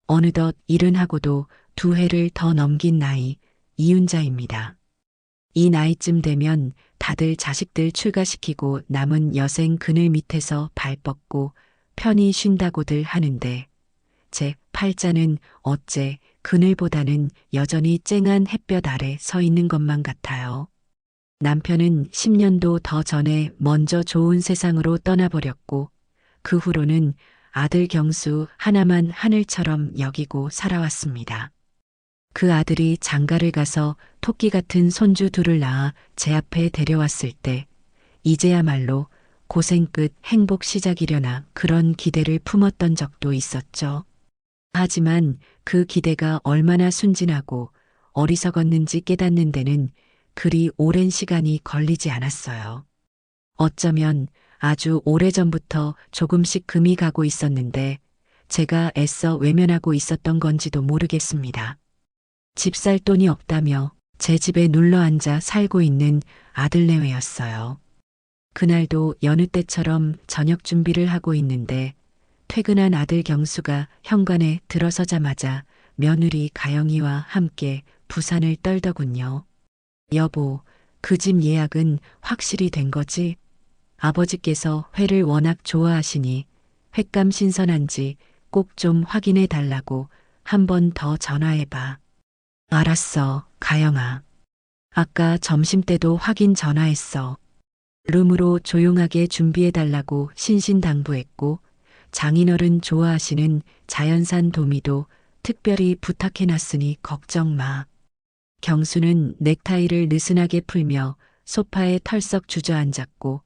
어느덧 일은 하고도 2해를 더 넘긴 나이, 이윤자입니다. 이 나이쯤 되면 다들 자식들 출가시키고 남은 여생 그늘 밑에서 발 뻗고 편히 쉰다고들 하는데 제 팔자는 어째 그늘보다는 여전히 쨍한 햇볕 아래 서 있는 것만 같아요. 남편은 10년도 더 전에 먼저 좋은 세상으로 떠나버렸고 그 후로는 아들 경수 하나만 하늘처럼 여기고 살아왔습니다. 그 아들이 장가를 가서 토끼 같은 손주 둘을 낳아 제 앞에 데려왔을 때 이제야말로 고생 끝 행복 시작이려나 그런 기대를 품었던 적도 있었죠. 하지만 그 기대가 얼마나 순진하고 어리석었는지 깨닫는 데는 그리 오랜 시간이 걸리지 않았어요. 어쩌면 아주 오래전부터 조금씩 금이 가고 있었는데 제가 애써 외면하고 있었던 건지도 모르겠습니다. 집 살 돈이 없다며 제 집에 눌러 앉아 살고 있는 아들내외였어요. 그날도 여느 때처럼 저녁 준비를 하고 있는데 퇴근한 아들 경수가 현관에 들어서자마자 며느리 가영이와 함께 부산을 떨더군요. 여보, 그 집 예약은 확실히 된 거지? 아버지께서 회를 워낙 좋아하시니 횟감 신선한지 꼭 좀 확인해 달라고 한 번 더 전화해봐. 알았어, 가영아. 아까 점심 때도 확인 전화했어. 룸으로 조용하게 준비해 달라고 신신당부했고 장인어른 좋아하시는 자연산 도미도 특별히 부탁해 놨으니 걱정 마. 경수는 넥타이를 느슨하게 풀며 소파에 털썩 주저앉았고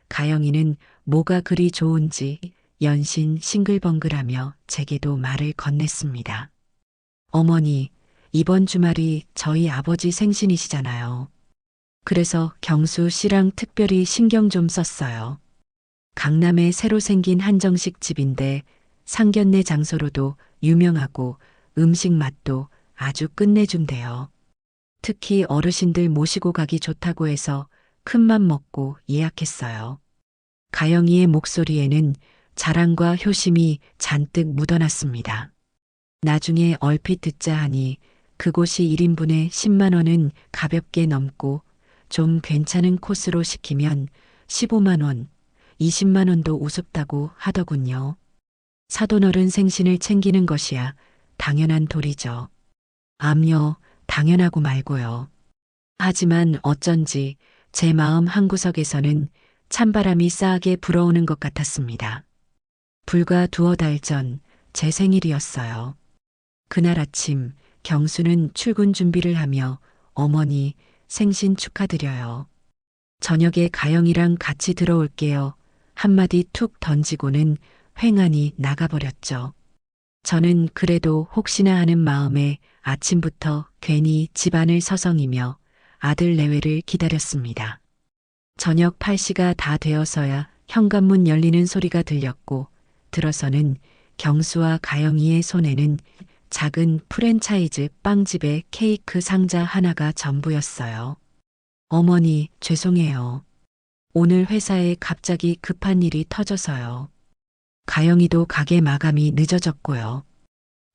가영이는 뭐가 그리 좋은지 연신 싱글벙글하며 제게도 말을 건넸습니다. 어머니, 이번 주말이 저희 아버지 생신이시잖아요. 그래서 경수 씨랑 특별히 신경 좀 썼어요. 강남에 새로 생긴 한정식 집인데 상견례 장소로도 유명하고 음식 맛도 아주 끝내준대요. 특히 어르신들 모시고 가기 좋다고 해서 큰맘 먹고 예약했어요. 가영이의 목소리에는 자랑과 효심이 잔뜩 묻어났습니다. 나중에 얼핏 듣자 하니 그곳이 1인분에 10만 원은 가볍게 넘고 좀 괜찮은 코스로 시키면 15만 원, 20만 원도 우습다고 하더군요. 사돈어른 생신을 챙기는 것이야 당연한 도리죠. 암요, 당연하고 말고요. 하지만 어쩐지 제 마음 한구석에서는 찬바람이 싸하게 불어오는 것 같았습니다. 불과 2달 전 제 생일이었어요. 그날 아침 경수는 출근 준비를 하며 어머니 생신 축하드려요. 저녁에 가영이랑 같이 들어올게요. 한마디 툭 던지고는 횡하니 나가버렸죠. 저는 그래도 혹시나 하는 마음에 아침부터 괜히 집안을 서성이며 아들 내외를 기다렸습니다. 저녁 8시가 다 되어서야 현관문 열리는 소리가 들렸고 들어서는 경수와 가영이의 손에는 작은 프랜차이즈 빵집의 케이크 상자 하나가 전부였어요. 어머니, 죄송해요. 오늘 회사에 갑자기 급한 일이 터져서요. 가영이도 가게 마감이 늦어졌고요.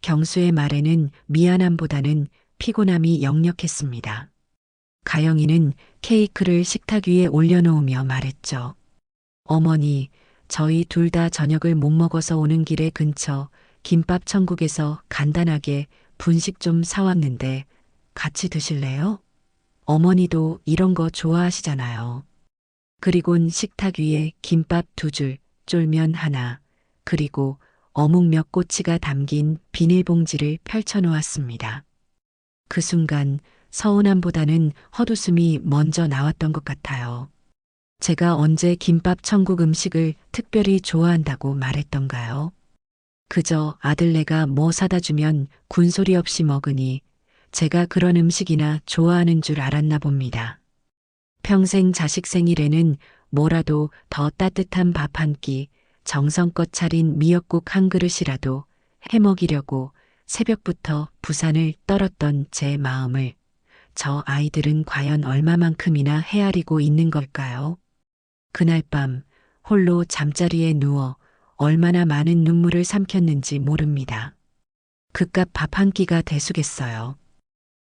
경수의 말에는 미안함보다는 피곤함이 역력했습니다. 가영이는 케이크를 식탁 위에 올려놓으며 말했죠. 어머니, 저희 둘 다 저녁을 못 먹어서 오는 길에 근처 김밥 천국에서 간단하게 분식 좀 사왔는데 같이 드실래요? 어머니도 이런 거 좋아하시잖아요. 그리곤 식탁 위에 김밥 2줄, 쫄면 하나, 그리고 어묵 몇 꼬치가 담긴 비닐봉지를 펼쳐놓았습니다. 그 순간 서운함보다는 헛웃음이 먼저 나왔던 것 같아요. 제가 언제 김밥 천국 음식을 특별히 좋아한다고 말했던가요? 그저 아들네가 뭐 사다 주면 군소리 없이 먹으니 제가 그런 음식이나 좋아하는 줄 알았나 봅니다. 평생 자식 생일에는 뭐라도 더 따뜻한 밥 한 끼, 정성껏 차린 미역국 한 그릇이라도 해먹이려고 새벽부터 부산을 떨었던 제 마음을 저 아이들은 과연 얼마만큼이나 헤아리고 있는 걸까요? 그날 밤 홀로 잠자리에 누워 얼마나 많은 눈물을 삼켰는지 모릅니다. 그깟 밥 한 끼가 대수겠어요.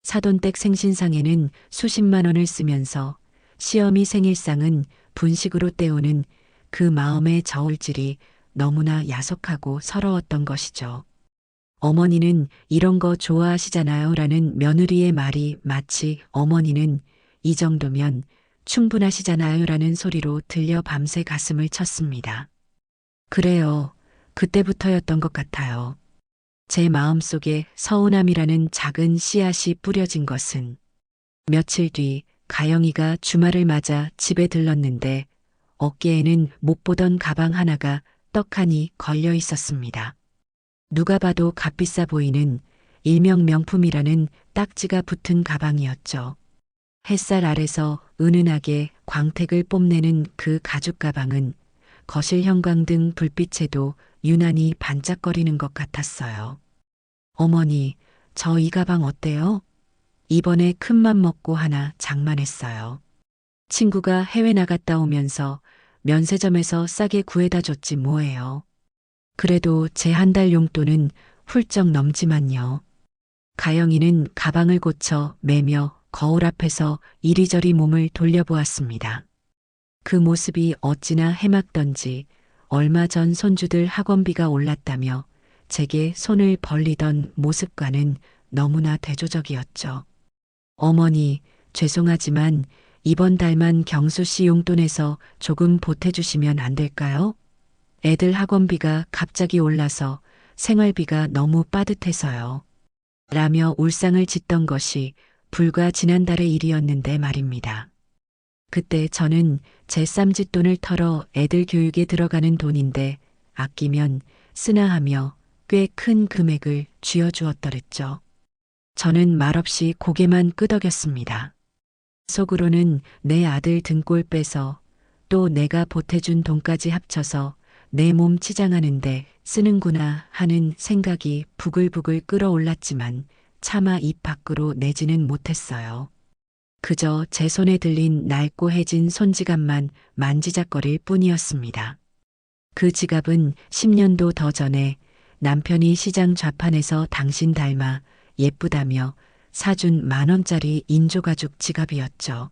사돈댁 생신상에는 수십만 원을 쓰면서 시어미 생일상은 분식으로 때우는 그 마음의 저울질이 너무나 야속하고 서러웠던 것이죠. 어머니는 이런 거 좋아하시잖아요 라는 며느리의 말이 마치 어머니는 이 정도면 충분하시잖아요 라는 소리로 들려 밤새 가슴을 쳤습니다. 그래요. 그때부터였던 것 같아요. 제 마음속에 서운함이라는 작은 씨앗이 뿌려진 것은 며칠 뒤 가영이가 주말을 맞아 집에 들렀는데 어깨에는 못 보던 가방 하나가 떡하니 걸려 있었습니다. 누가 봐도 값비싸 보이는 일명 명품이라는 딱지가 붙은 가방이었죠. 햇살 아래서 은은하게 광택을 뽐내는 그 가죽 가방은 거실 형광등 불빛에도 유난히 반짝거리는 것 같았어요. 어머니, 저 이 가방 어때요? 이번에 큰맘 먹고 하나 장만했어요. 친구가 해외 나갔다 오면서 면세점에서 싸게 구해다 줬지 뭐예요. 그래도 제 한 달 용돈은 훌쩍 넘지만요. 가영이는 가방을 고쳐 매며 거울 앞에서 이리저리 몸을 돌려보았습니다. 그 모습이 어찌나 해맑던지 얼마 전 손주들 학원비가 올랐다며 제게 손을 벌리던 모습과는 너무나 대조적이었죠. 어머니, 죄송하지만 이번 달만 경수 씨 용돈에서 조금 보태주시면 안 될까요? 애들 학원비가 갑자기 올라서 생활비가 너무 빠듯해서요. 라며 울상을 짓던 것이 불과 지난달의 일이었는데 말입니다. 그때 저는 제 쌈짓돈을 털어 애들 교육에 들어가는 돈인데 아끼면 쓰나 하며 꽤 큰 금액을 쥐어주었더랬죠. 저는 말없이 고개만 끄덕였습니다. 속으로는 내 아들 등골 빼서 또 내가 보태준 돈까지 합쳐서 내 몸 치장하는데 쓰는구나 하는 생각이 부글부글 끓어올랐지만 차마 입 밖으로 내지는 못했어요. 그저 제 손에 들린 낡고 해진 손지갑만 만지작거릴 뿐이었습니다. 그 지갑은 10년도 더 전에 남편이 시장 좌판에서 당신 닮아 예쁘다며 사준 10,000원짜리 인조가죽 지갑이었죠.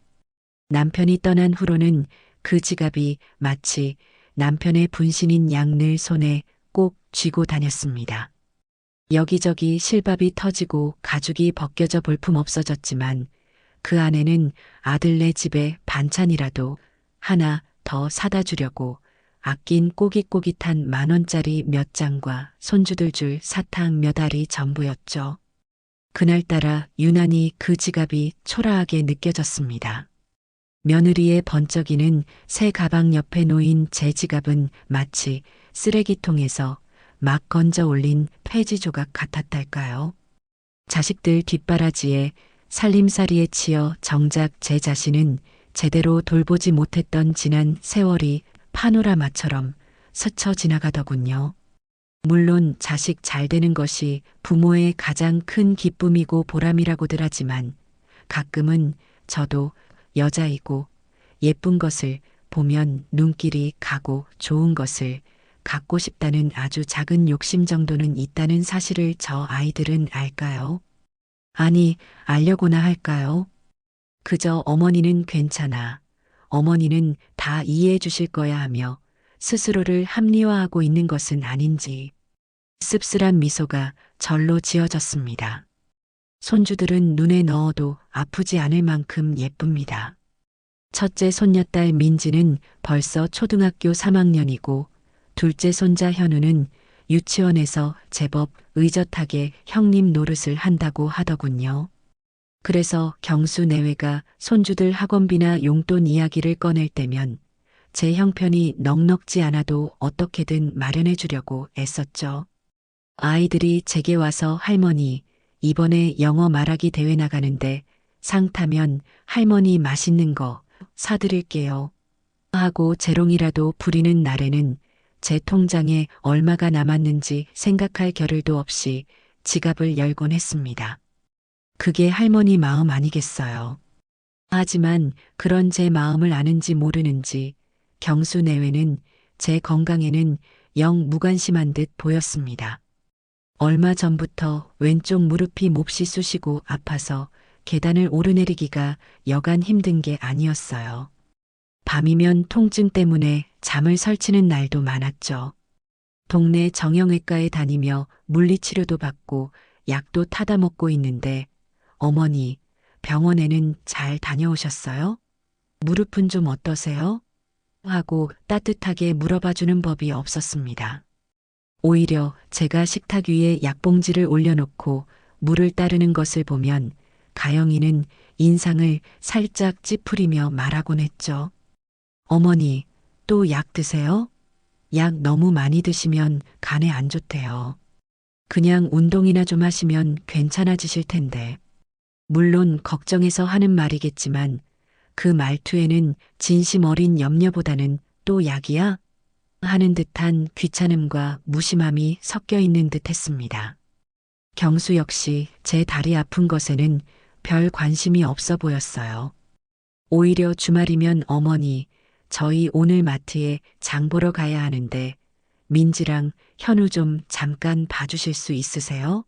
남편이 떠난 후로는 그 지갑이 마치 남편의 분신인 양 늘 손에 꼭 쥐고 다녔습니다. 여기저기 실밥이 터지고 가죽이 벗겨져 볼품 없어졌지만 그 안에는 아들네 집에 반찬이라도 하나 더 사다 주려고 아낀 꼬깃꼬깃한 10,000원짜리 몇 장과 손주들 줄 사탕 몇 알이 전부였죠. 그날따라 유난히 그 지갑이 초라하게 느껴졌습니다. 며느리의 번쩍이는 새 가방 옆에 놓인 제 지갑은 마치 쓰레기통에서 막 건져 올린 폐지 조각 같았달까요? 자식들 뒷바라지에 살림살이에 치여 정작 제 자신은 제대로 돌보지 못했던 지난 세월이 파노라마처럼 스쳐 지나가더군요. 물론 자식 잘 되는 것이 부모의 가장 큰 기쁨이고 보람이라고들 하지만 가끔은 저도 여자이고 예쁜 것을 보면 눈길이 가고 좋은 것을 갖고 싶다는 아주 작은 욕심 정도는 있다는 사실을 저 아이들은 알까요? 아니, 알려고나 할까요? 그저 어머니는 괜찮아. 어머니는 다 이해해 주실 거야 하며 스스로를 합리화하고 있는 것은 아닌지 씁쓸한 미소가 절로 지어졌습니다. 손주들은 눈에 넣어도 아프지 않을 만큼 예쁩니다. 첫째 손녀딸 민지는 벌써 초등학교 3학년이고 둘째 손자 현우는 유치원에서 제법 의젓하게 형님 노릇을 한다고 하더군요. 그래서 경수 내외가 손주들 학원비나 용돈 이야기를 꺼낼 때면 제 형편이 넉넉지 않아도 어떻게든 마련해 주려고 애썼죠. 아이들이 제게 와서 할머니, 이번에 영어 말하기 대회 나가는데 상 타면 할머니 맛있는 거 사드릴게요. 하고 재롱이라도 부리는 날에는 제 통장에 얼마가 남았는지 생각할 겨를도 없이 지갑을 열곤 했습니다. 그게 할머니 마음 아니겠어요. 하지만 그런 제 마음을 아는지 모르는지 경수 내외는 제 건강에는 영 무관심한 듯 보였습니다. 얼마 전부터 왼쪽 무릎이 몹시 쑤시고 아파서 계단을 오르내리기가 여간 힘든 게 아니었어요. 밤이면 통증 때문에 잠을 설치는 날도 많았죠. 동네 정형외과에 다니며 물리치료도 받고 약도 타다 먹고 있는데 어머니, 병원에는 잘 다녀오셨어요? 무릎은 좀 어떠세요? 하고 따뜻하게 물어봐주는 법이 없었습니다. 오히려 제가 식탁 위에 약봉지를 올려놓고 물을 따르는 것을 보면 가영이는 인상을 살짝 찌푸리며 말하곤 했죠. 어머니, 또 약 드세요? 약 너무 많이 드시면 간에 안 좋대요. 그냥 운동이나 좀 하시면 괜찮아지실 텐데. 물론 걱정해서 하는 말이겠지만 그 말투에는 진심 어린 염려보다는 또 약이야? 하는 듯한 귀찮음과 무심함이 섞여 있는 듯 했습니다. 경수 역시 제 다리 아픈 것에는 별 관심이 없어 보였어요. 오히려 주말이면 어머니, 저희 오늘 마트에 장 보러 가야 하는데 민지랑 현우 좀 잠깐 봐주실 수 있으세요?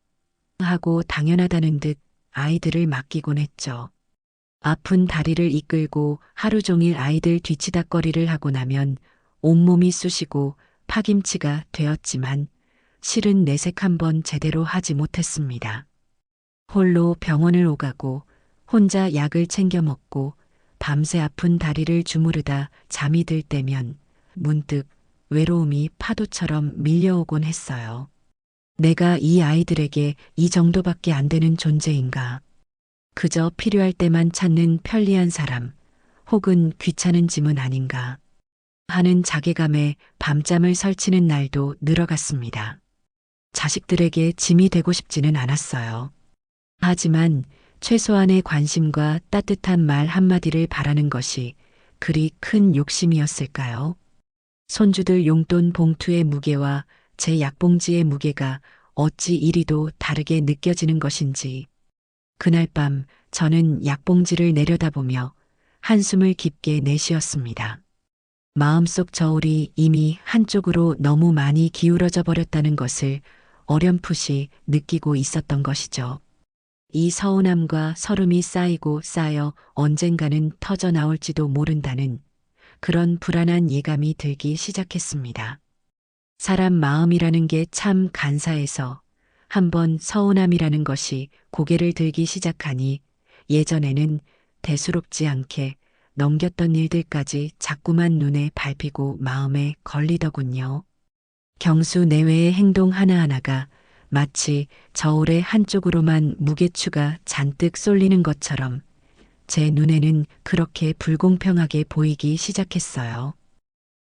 하고 당연하다는 듯 아이들을 맡기곤 했죠. 아픈 다리를 이끌고 하루 종일 아이들 뒤치다꺼리를 하고 나면 온몸이 쑤시고 파김치가 되었지만 실은 내색 한번 제대로 하지 못했습니다. 홀로 병원을 오가고 혼자 약을 챙겨 먹고 밤새 아픈 다리를 주무르다 잠이 들 때면 문득 외로움이 파도처럼 밀려오곤 했어요. 내가 이 아이들에게 이 정도밖에 안 되는 존재인가? 그저 필요할 때만 찾는 편리한 사람, 혹은 귀찮은 짐은 아닌가 하는 자괴감에 밤잠을 설치는 날도 늘어갔습니다. 자식들에게 짐이 되고 싶지는 않았어요. 하지만 최소한의 관심과 따뜻한 말 한마디를 바라는 것이 그리 큰 욕심이었을까요? 손주들 용돈 봉투의 무게와 제 약봉지의 무게가 어찌 이리도 다르게 느껴지는 것인지. 그날 밤 저는 약봉지를 내려다보며 한숨을 깊게 내쉬었습니다. 마음속 저울이 이미 한쪽으로 너무 많이 기울어져 버렸다는 것을 어렴풋이 느끼고 있었던 것이죠. 이 서운함과 서름이 쌓이고 쌓여 언젠가는 터져 나올지도 모른다는 그런 불안한 예감이 들기 시작했습니다. 사람 마음이라는 게 참 간사해서 한번 서운함이라는 것이 고개를 들기 시작하니 예전에는 대수롭지 않게 넘겼던 일들까지 자꾸만 눈에 밟히고 마음에 걸리더군요. 경수 내외의 행동 하나하나가 마치 저울의 한쪽으로만 무게추가 잔뜩 쏠리는 것처럼 제 눈에는 그렇게 불공평하게 보이기 시작했어요.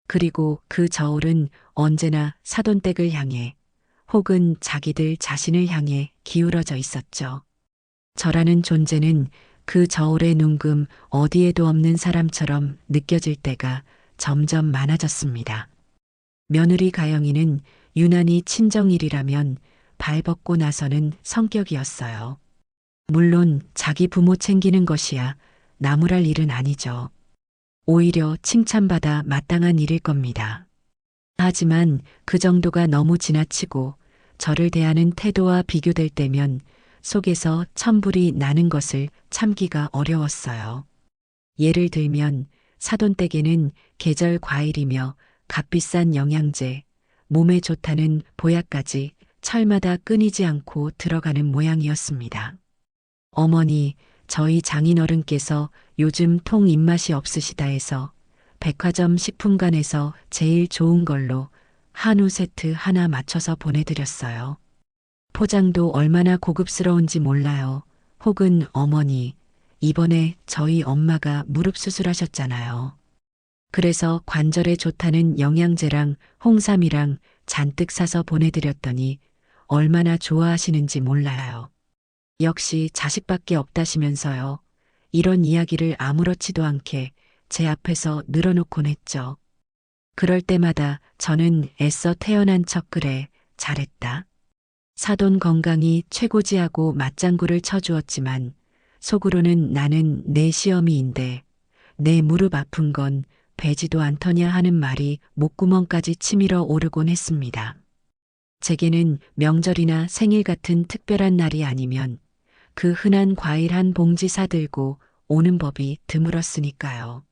그리고 그 저울은 언제나 사돈댁을 향해 혹은 자기들 자신을 향해 기울어져 있었죠. 저라는 존재는 그 저울의 눈금 어디에도 없는 사람처럼 느껴질 때가 점점 많아졌습니다. 며느리 가영이는 유난히 친정일이라면 발벗고 나서는 성격이었어요. 물론 자기 부모 챙기는 것이야 나무랄 일은 아니죠. 오히려 칭찬받아 마땅한 일일 겁니다. 하지만 그 정도가 너무 지나치고 저를 대하는 태도와 비교될 때면 속에서 천불이 나는 것을 참기가 어려웠어요. 예를 들면 사돈댁에는 계절 과일이며 값비싼 영양제, 몸에 좋다는 보약까지 철마다 끊이지 않고 들어가는 모양이었습니다. 어머니, 저희 장인어른께서 요즘 통 입맛이 없으시다 해서 백화점 식품관에서 제일 좋은 걸로 한우 세트 하나 맞춰서 보내드렸어요. 포장도 얼마나 고급스러운지 몰라요. 혹은 어머니, 이번에 저희 엄마가 무릎 수술하셨잖아요. 그래서 관절에 좋다는 영양제랑 홍삼이랑 잔뜩 사서 보내드렸더니 얼마나 좋아하시는지 몰라요. 역시 자식밖에 없다시면서요. 이런 이야기를 아무렇지도 않게 제 앞에서 늘어놓곤 했죠. 그럴 때마다 저는 애써 태어난 척 그래, 잘했다. 사돈 건강이 최고지하고 맞장구를 쳐주었지만 속으로는 나는 내 시어미인데 내 무릎 아픈 건 배지도 않더냐 하는 말이 목구멍까지 치밀어 오르곤 했습니다. 제게는 명절이나 생일 같은 특별한 날이 아니면 그 흔한 과일 한 봉지 사들고 오는 법이 드물었으니까요.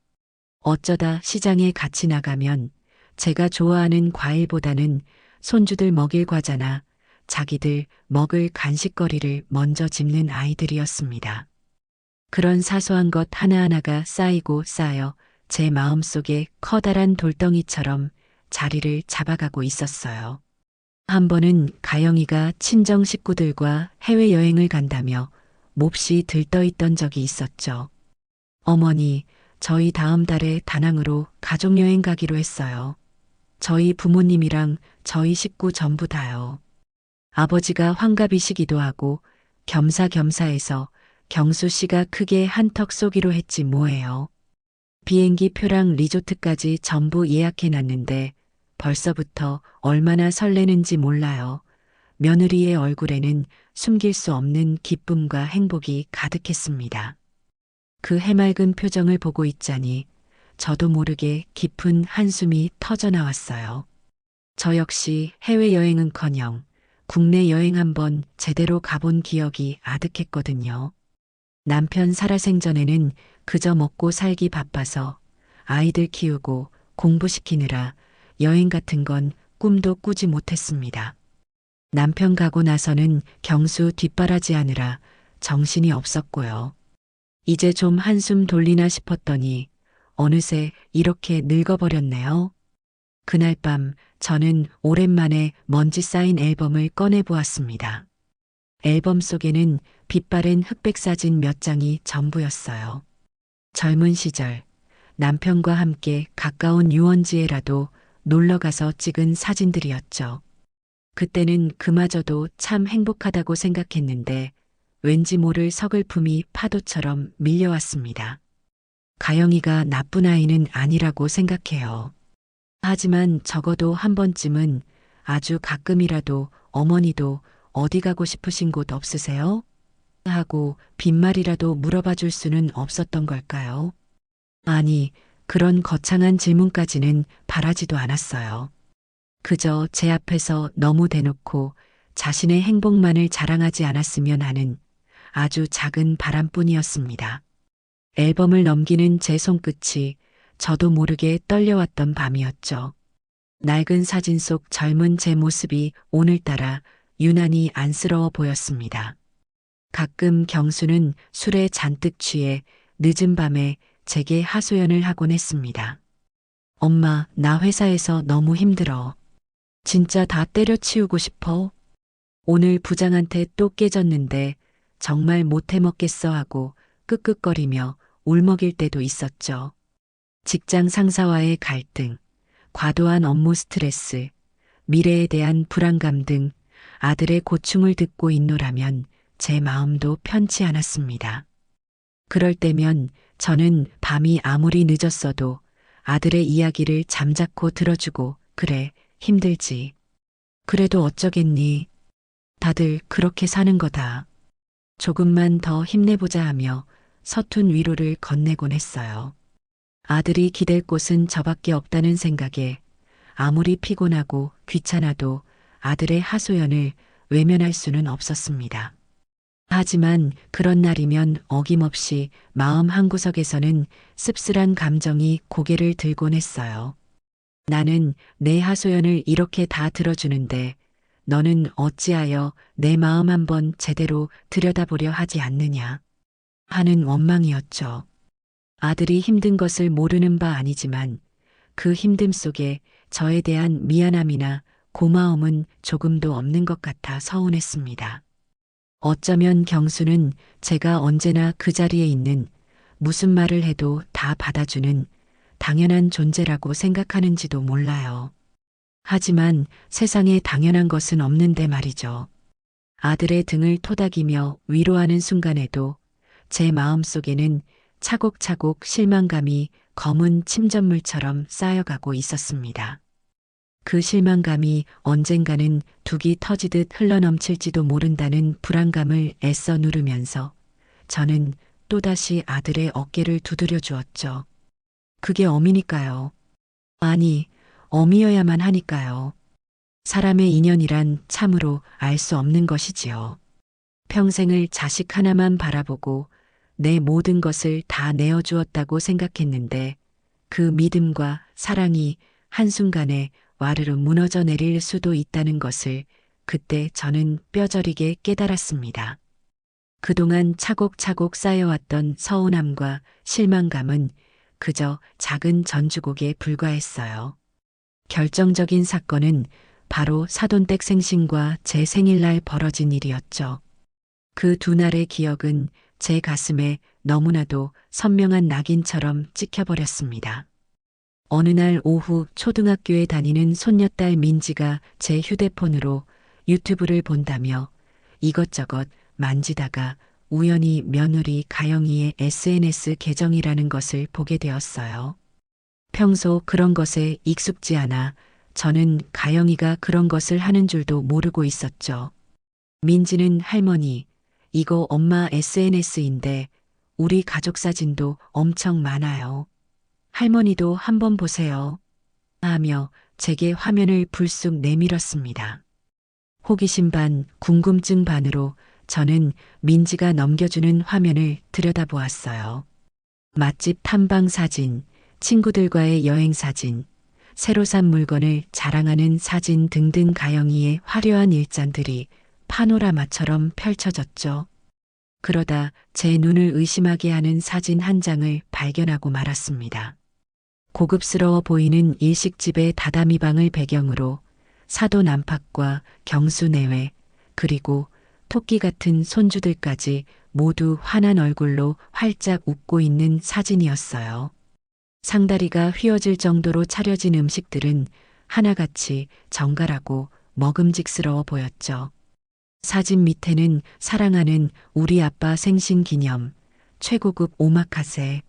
어쩌다 시장에 같이 나가면 제가 좋아하는 과일보다는 손주들 먹일 과자나 자기들 먹을 간식거리를 먼저 집는 아이들이었습니다. 그런 사소한 것 하나하나가 쌓이고 쌓여 제 마음속에 커다란 돌덩이처럼 자리를 잡아가고 있었어요. 한 번은 가영이가 친정 식구들과 해외여행을 간다며 몹시 들떠있던 적이 있었죠. 어머니, 저희 다음 달에 다낭으로 가족여행 가기로 했어요. 저희 부모님이랑 저희 식구 전부 다요. 아버지가 환갑이시기도 하고 겸사겸사해서 경수 씨가 크게 한턱 쏘기로 했지 뭐예요. 비행기 표랑 리조트까지 전부 예약해놨는데 벌써부터 얼마나 설레는지 몰라요. 며느리의 얼굴에는 숨길 수 없는 기쁨과 행복이 가득했습니다. 그 해맑은 표정을 보고 있자니 저도 모르게 깊은 한숨이 터져 나왔어요. 저 역시 해외여행은커녕 국내 여행 한번 제대로 가본 기억이 아득했거든요. 남편 살아생전에는 그저 먹고 살기 바빠서 아이들 키우고 공부시키느라 여행 같은 건 꿈도 꾸지 못했습니다. 남편 가고 나서는 경수 뒷바라지하느라 정신이 없었고요. 이제 좀 한숨 돌리나 싶었더니 어느새 이렇게 늙어버렸네요. 그날 밤 저는 오랜만에 먼지 쌓인 앨범을 꺼내 보았습니다. 앨범 속에는 빛바랜 흑백 사진 몇 장이 전부였어요. 젊은 시절 남편과 함께 가까운 유원지에라도 놀러가서 찍은 사진들이었죠. 그때는 그마저도 참 행복하다고 생각했는데 왠지 모를 서글픔이 파도처럼 밀려왔습니다. 가영이가 나쁜 아이는 아니라고 생각해요. 하지만 적어도 한 번쯤은 아주 가끔이라도 어머니도 어디 가고 싶으신 곳 없으세요? 하고 빈말이라도 물어봐 줄 수는 없었던 걸까요? 아니, 그런 거창한 질문까지는 바라지도 않았어요. 그저 제 앞에서 너무 대놓고 자신의 행복만을 자랑하지 않았으면 하는 아주 작은 바람뿐이었습니다. 앨범을 넘기는 제 손끝이 저도 모르게 떨려왔던 밤이었죠. 낡은 사진 속 젊은 제 모습이 오늘따라 유난히 안쓰러워 보였습니다. 가끔 경수는 술에 잔뜩 취해 늦은 밤에 제게 하소연을 하곤 했습니다. 엄마, 나 회사에서 너무 힘들어. 진짜 다 때려치우고 싶어. 오늘 부장한테 또 깨졌는데 정말 못해 먹겠어 하고 끄끄거리며 울먹일 때도 있었죠. 직장 상사와의 갈등, 과도한 업무 스트레스, 미래에 대한 불안감 등 아들의 고충을 듣고 있노라면 제 마음도 편치 않았습니다. 그럴 때면 저는 밤이 아무리 늦었어도 아들의 이야기를 잠자코 들어주고 그래, 힘들지. 그래도 어쩌겠니. 다들 그렇게 사는 거다. 조금만 더 힘내보자 하며 서툰 위로를 건네곤 했어요. 아들이 기댈 곳은 저밖에 없다는 생각에 아무리 피곤하고 귀찮아도 아들의 하소연을 외면할 수는 없었습니다. 하지만 그런 날이면 어김없이 마음 한구석에서는 씁쓸한 감정이 고개를 들곤 했어요. 나는 내 하소연을 이렇게 다 들어주는데 너는 어찌하여 내 마음 한번 제대로 들여다보려 하지 않느냐 하는 원망이었죠. 아들이 힘든 것을 모르는 바 아니지만 그 힘듦 속에 저에 대한 미안함이나 고마움은 조금도 없는 것 같아 서운했습니다. 어쩌면 경수는 제가 언제나 그 자리에 있는 무슨 말을 해도 다 받아주는 당연한 존재라고 생각하는지도 몰라요. 하지만 세상에 당연한 것은 없는데 말이죠. 아들의 등을 토닥이며 위로하는 순간에도 제 마음속에는 차곡차곡 실망감이 검은 침전물처럼 쌓여가고 있었습니다. 그 실망감이 언젠가는 둑이 터지듯 흘러넘칠지도 모른다는 불안감을 애써 누르면서 저는 또다시 아들의 어깨를 두드려 주었죠. 그게 어미니까요. 아니, 어미여야만 하니까요. 사람의 인연이란 참으로 알 수 없는 것이지요. 평생을 자식 하나만 바라보고 내 모든 것을 다 내어주었다고 생각했는데 그 믿음과 사랑이 한순간에 와르르 무너져 내릴 수도 있다는 것을 그때 저는 뼈저리게 깨달았습니다. 그동안 차곡차곡 쌓여왔던 서운함과 실망감은 그저 작은 전주곡에 불과했어요. 결정적인 사건은 바로 사돈댁 생신과 제 생일날 벌어진 일이었죠. 그 두 날의 기억은 제 가슴에 너무나도 선명한 낙인처럼 찍혀버렸습니다. 어느 날 오후 초등학교에 다니는 손녀딸 민지가 제 휴대폰으로 유튜브를 본다며 이것저것 만지다가 우연히 며느리 가영이의 SNS 계정이라는 것을 보게 되었어요. 평소 그런 것에 익숙지 않아 저는 가영이가 그런 것을 하는 줄도 모르고 있었죠. 민지는 할머니, 이거 엄마 SNS인데 우리 가족 사진도 엄청 많아요. 할머니도 한번 보세요. 하며 제게 화면을 불쑥 내밀었습니다. 호기심 반, 궁금증 반으로 저는 민지가 넘겨주는 화면을 들여다보았어요. 맛집 탐방 사진, 친구들과의 여행 사진, 새로 산 물건을 자랑하는 사진 등등 가영이의 화려한 일장들이 파노라마처럼 펼쳐졌죠. 그러다 제 눈을 의심하게 하는 사진 한 장을 발견하고 말았습니다. 고급스러워 보이는 일식집의 다다미 방을 배경으로 사돈 안팎과 경수 내외 그리고 토끼 같은 손주들까지 모두 환한 얼굴로 활짝 웃고 있는 사진이었어요. 상다리가 휘어질 정도로 차려진 음식들은 하나같이 정갈하고 먹음직스러워 보였죠. 사진 밑에는 사랑하는 우리 아빠 생신 기념, 최고급 오마카세,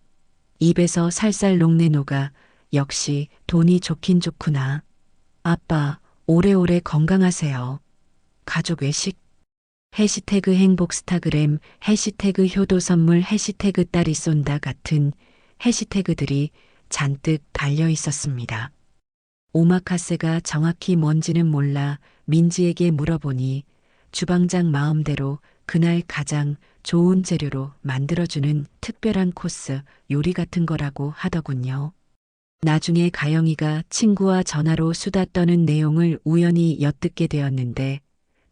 입에서 살살 녹내 녹아 역시 돈이 좋긴 좋구나. 아빠, 오래오래 건강하세요. 가족 외식, 해시태그 행복스타그램, 해시태그 효도 선물, 해시태그 딸이 쏜다 같은 해시태그들이 잔뜩 달려 있었습니다. 오마카세가 정확히 뭔지는 몰라 민지에게 물어보니 주방장 마음대로 그날 가장 좋은 재료로 만들어주는 특별한 코스 요리 같은 거라고 하더군요. 나중에 가영이가 친구와 전화로 수다 떠는 내용을 우연히 엿듣게 되었는데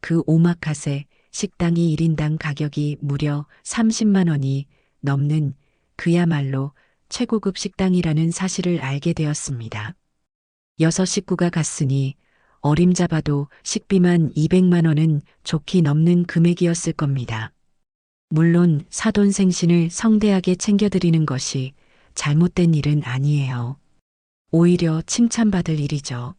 그 오마카세 식당이 1인당 가격이 무려 30만 원이 넘는 그야말로 최고급 식당이라는 사실을 알게 되었습니다. 6식구가 갔으니 어림잡아도 식비만 200만 원은 좋게 넘는 금액이었을 겁니다. 물론 사돈 생신을 성대하게 챙겨드리는 것이 잘못된 일은 아니에요. 오히려 칭찬받을 일이죠.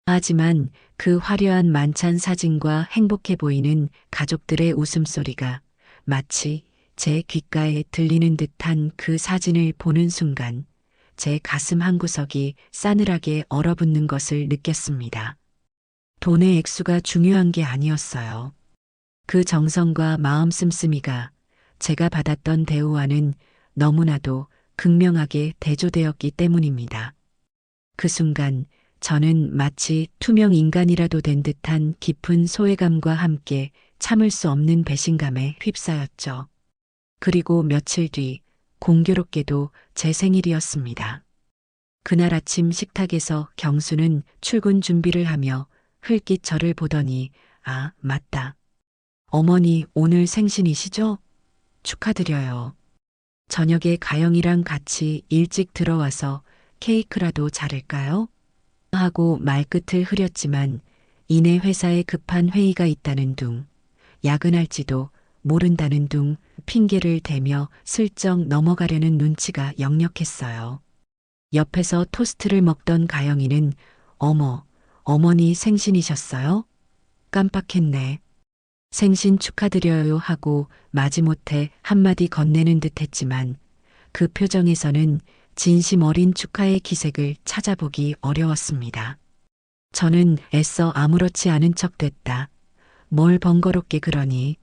하지만 그 화려한 만찬 사진과 행복해 보이는 가족들의 웃음소리가 마치 제 귓가에 들리는 듯한 그 사진을 보는 순간 제 가슴 한구석이 싸늘하게 얼어붙는 것을 느꼈습니다. 돈의 액수가 중요한 게 아니었어요. 그 정성과 마음 씀씀이가 제가 받았던 대우와는 너무나도 극명하게 대조되었기 때문입니다. 그 순간 저는 마치 투명 인간이라도 된 듯한 깊은 소외감과 함께 참을 수 없는 배신감에 휩싸였죠. 그리고 며칠 뒤 공교롭게도 제 생일이었습니다. 그날 아침 식탁에서 경수는 출근 준비를 하며 흘낏 저를 보더니 아, 맞다. 어머니 오늘 생신이시죠? 축하드려요. 저녁에 가영이랑 같이 일찍 들어와서 케이크라도 자를까요? 하고 말끝을 흐렸지만 이내 회사에 급한 회의가 있다는 둥, 야근할지도 모른다는 둥 핑계를 대며 슬쩍 넘어가려는 눈치가 역력했어요. 옆에서 토스트를 먹던 가영이는 어머, 어머니 생신이셨어요? 깜빡했네. 생신 축하드려요 하고 마지못해 한마디 건네는 듯 했지만 그 표정에서는 진심 어린 축하의 기색을 찾아보기 어려웠습니다. 저는 애써 아무렇지 않은 척 됐다. 뭘 번거롭게 그러니.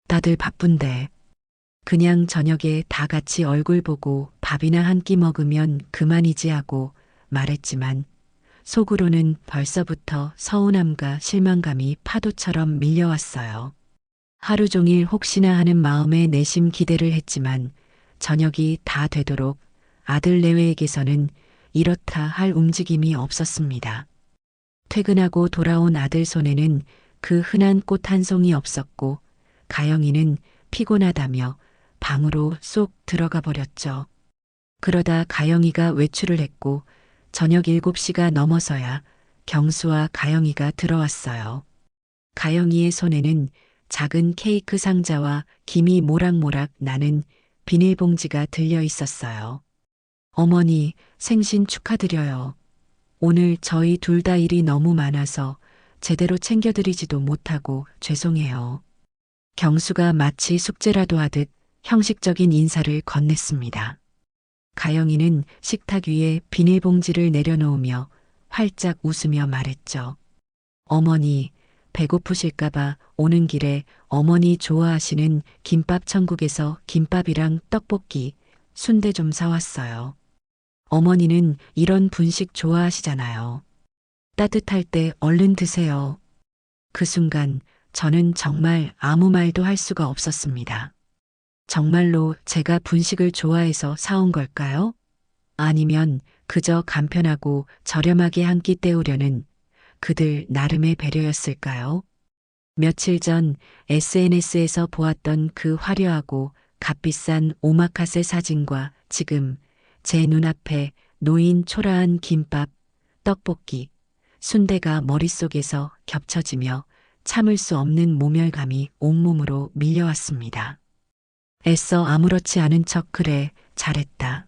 다들 바쁜데. 그냥 저녁에 다 같이 얼굴 보고 밥이나 한 끼 먹으면 그만이지 하고 말했지만 속으로는 벌써부터 서운함과 실망감이 파도처럼 밀려왔어요. 하루 종일 혹시나 하는 마음에 내심 기대를 했지만 저녁이 다 되도록 아들 내외에게서는 이렇다 할 움직임이 없었습니다. 퇴근하고 돌아온 아들 손에는 그 흔한 꽃 한 송이 없었고 가영이는 피곤하다며 방으로 쏙 들어가 버렸죠. 그러다 가영이가 외출을 했고 저녁 7시가 넘어서야 경수와 가영이가 들어왔어요. 가영이의 손에는 작은 케이크 상자와 김이 모락모락 나는 비닐봉지가 들려 있었어요. 어머니, 생신 축하드려요. 오늘 저희 둘 다 일이 너무 많아서 제대로 챙겨드리지도 못하고 죄송해요. 경수가 마치 숙제라도 하듯 형식적인 인사를 건넸습니다. 가영이는 식탁 위에 비닐봉지를 내려놓으며 활짝 웃으며 말했죠. 어머니, 배고프실까봐 오는 길에 어머니 좋아하시는 김밥 천국에서 김밥이랑 떡볶이, 순대 좀 사왔어요. 어머니는 이런 분식 좋아하시잖아요. 따뜻할 때 얼른 드세요. 그 순간 저는 정말 아무 말도 할 수가 없었습니다. 정말로 제가 분식을 좋아해서 사온 걸까요? 아니면 그저 간편하고 저렴하게 한 끼 때우려는 그들 나름의 배려였을까요? 며칠 전 SNS에서 보았던 그 화려하고 값비싼 오마카세 사진과 지금 제 눈앞에 놓인 초라한 김밥, 떡볶이, 순대가 머릿속에서 겹쳐지며 참을 수 없는 모멸감이 온몸으로 밀려왔습니다. 애써 아무렇지 않은 척 그래, 잘했다.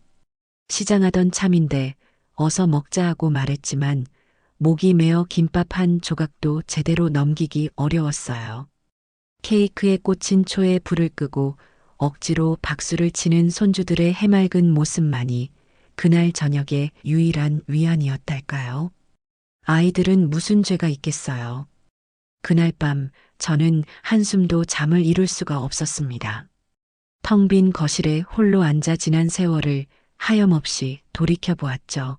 시장하던 참인데 어서 먹자 하고 말했지만 목이 메어 김밥 한 조각도 제대로 넘기기 어려웠어요. 케이크에 꽂힌 초에 불을 끄고 억지로 박수를 치는 손주들의 해맑은 모습만이 그날 저녁의 유일한 위안이었달까요? 아이들은 무슨 죄가 있겠어요. 그날 밤 저는 한숨도 잠을 이룰 수가 없었습니다. 텅 빈 거실에 홀로 앉아 지난 세월을 하염없이 돌이켜 보았죠.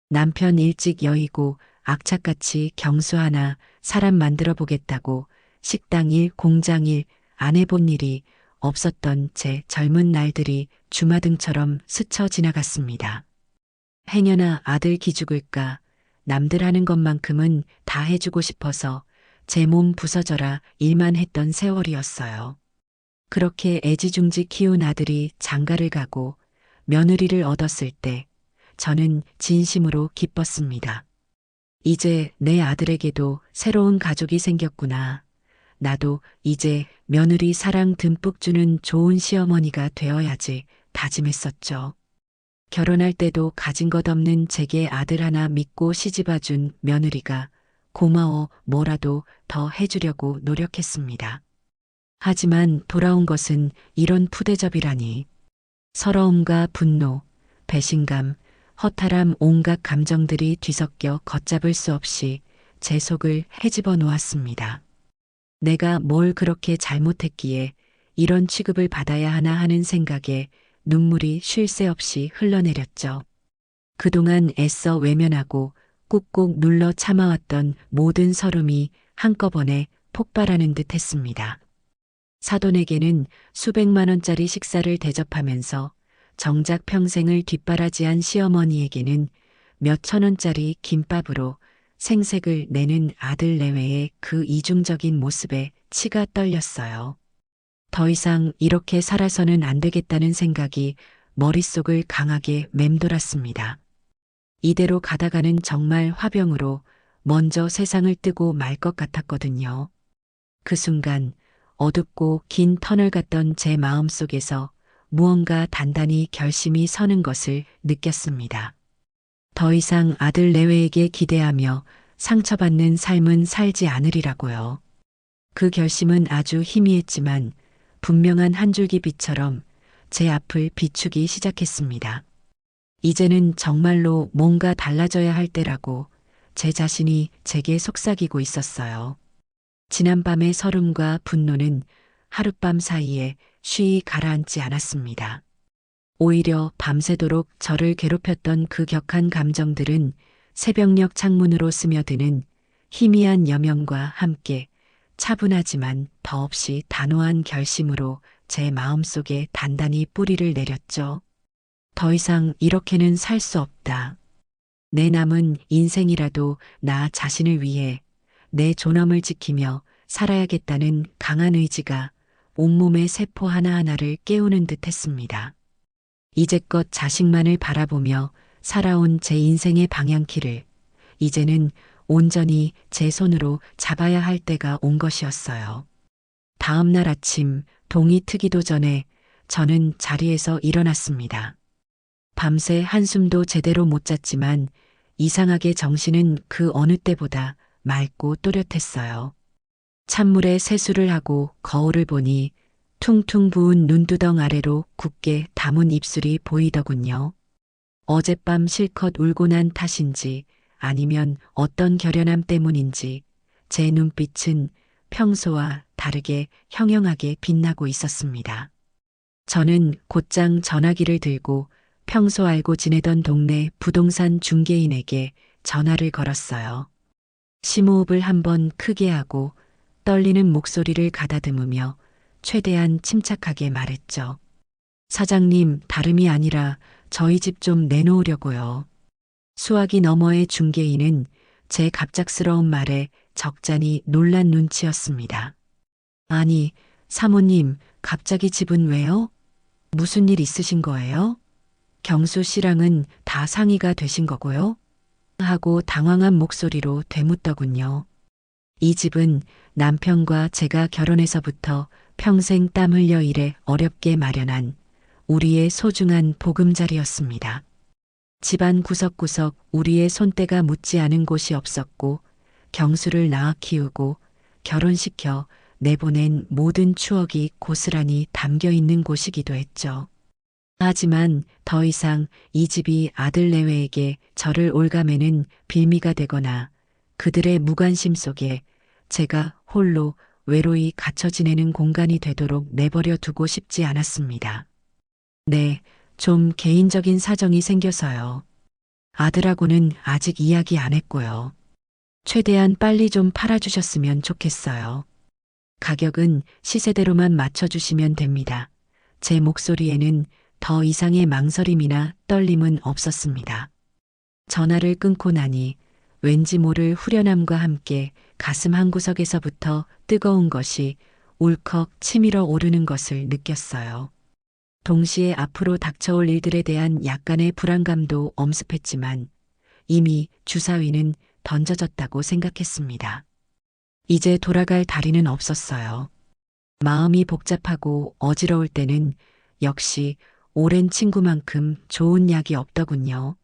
남편 일찍 여의고 악착같이 경수 하나 사람 만들어 보겠다고 식당 일, 공장 일, 안 해본 일이 없었던 제 젊은 날들이 주마등처럼 스쳐 지나갔습니다. 행여나 아들 기죽을까 남들 하는 것만큼은 다 해주고 싶어서 제 몸 부서져라 일만 했던 세월이었어요. 그렇게 애지중지 키운 아들이 장가를 가고 며느리를 얻었을 때 저는 진심으로 기뻤습니다. 이제 내 아들에게도 새로운 가족이 생겼구나. 나도 이제 며느리 사랑 듬뿍 주는 좋은 시어머니가 되어야지 다짐했었죠. 결혼할 때도 가진 것 없는 제게 아들 하나 믿고 시집와준 며느리가 고마워 뭐라도 더 해주려고 노력했습니다. 하지만 돌아온 것은 이런 푸대접이라니. 서러움과 분노, 배신감, 허탈함 온갖 감정들이 뒤섞여 걷잡을 수 없이 제 속을 헤집어 놓았습니다. 내가 뭘 그렇게 잘못했기에 이런 취급을 받아야 하나 하는 생각에 눈물이 쉴 새 없이 흘러내렸죠. 그동안 애써 외면하고 꾹꾹 눌러 참아왔던 모든 서름이 한꺼번에 폭발하는 듯 했습니다. 사돈에게는 수백만 원짜리 식사를 대접하면서 정작 평생을 뒷바라지한 시어머니에게는 몇천 원짜리 김밥으로 생색을 내는 아들 내외의 그 이중적인 모습에 치가 떨렸어요. 더 이상 이렇게 살아서는 안 되겠다는 생각이 머릿속을 강하게 맴돌았습니다. 이대로 가다가는 정말 화병으로 먼저 세상을 뜨고 말 것 같았거든요. 그 순간 어둡고 긴 터널 같던 제 마음속에서 무언가 단단히 결심이 서는 것을 느꼈습니다. 더 이상 아들 내외에게 기대하며 상처받는 삶은 살지 않으리라고요. 그 결심은 아주 희미했지만 분명한 한 줄기 빛처럼 제 앞을 비추기 시작했습니다. 이제는 정말로 뭔가 달라져야 할 때라고 제 자신이 제게 속삭이고 있었어요. 지난밤의 서름과 분노는 하룻밤 사이에 쉬이 가라앉지 않았습니다. 오히려 밤새도록 저를 괴롭혔던 그 격한 감정들은 새벽녘 창문으로 스며드는 희미한 여명과 함께 차분하지만 더없이 단호한 결심으로 제 마음속에 단단히 뿌리를 내렸죠. 더 이상 이렇게는 살 수 없다. 내 남은 인생이라도 나 자신을 위해 내 존엄을 지키며 살아야겠다는 강한 의지가 온몸의 세포 하나하나를 깨우는 듯 했습니다. 이제껏 자식만을 바라보며 살아온 제 인생의 방향키를 이제는 온전히 제 손으로 잡아야 할 때가 온 것이었어요. 다음 날 아침 동이 트기도 전에 저는 자리에서 일어났습니다. 밤새 한숨도 제대로 못 잤지만 이상하게 정신은 그 어느 때보다 맑고 또렷했어요. 찬물에 세수를 하고 거울을 보니 퉁퉁 부은 눈두덩 아래로 굳게 담은 입술이 보이더군요. 어젯밤 실컷 울고 난 탓인지 아니면 어떤 결연함 때문인지 제 눈빛은 평소와 다르게 형형하게 빛나고 있었습니다. 저는 곧장 전화기를 들고 평소 알고 지내던 동네 부동산 중개인에게 전화를 걸었어요. 심호흡을 한번 크게 하고 떨리는 목소리를 가다듬으며 최대한 침착하게 말했죠. 사장님, 다름이 아니라 저희 집 좀 내놓으려고요. 수화기 너머의 중개인은 제 갑작스러운 말에 적잖이 놀란 눈치였습니다. 아니, 사모님, 갑자기 집은 왜요? 무슨 일 있으신 거예요? 경수 씨랑은 다 상의가 되신 거고요? 하고 당황한 목소리로 되묻더군요. 이 집은 남편과 제가 결혼해서부터 평생 땀 흘려 일해 어렵게 마련한 우리의 소중한 보금자리였습니다. 집안 구석구석 우리의 손때가 묻지 않은 곳이 없었고 경수를 낳아 키우고 결혼시켜 내보낸 모든 추억이 고스란히 담겨 있는 곳이기도 했죠. 하지만 더 이상 이 집이 아들 내외에게 저를 올가매는 빌미가 되거나 그들의 무관심 속에 제가 홀로 외로이 갇혀 지내는 공간이 되도록 내버려 두고 싶지 않았습니다. 네, 좀 개인적인 사정이 생겨서요. 아들하고는 아직 이야기 안 했고요. 최대한 빨리 좀 팔아주셨으면 좋겠어요. 가격은 시세대로만 맞춰주시면 됩니다. 제 목소리에는 더 이상의 망설임이나 떨림은 없었습니다. 전화를 끊고 나니 왠지 모를 후련함과 함께 가슴 한구석에서부터 뜨거운 것이 울컥 치밀어 오르는 것을 느꼈어요. 동시에 앞으로 닥쳐올 일들에 대한 약간의 불안감도 엄습했지만 이미 주사위는 던져졌다고 생각했습니다. 이제 돌아갈 다리는 없었어요. 마음이 복잡하고 어지러울 때는 역시 오랜 친구만큼 좋은 약이 없더군요.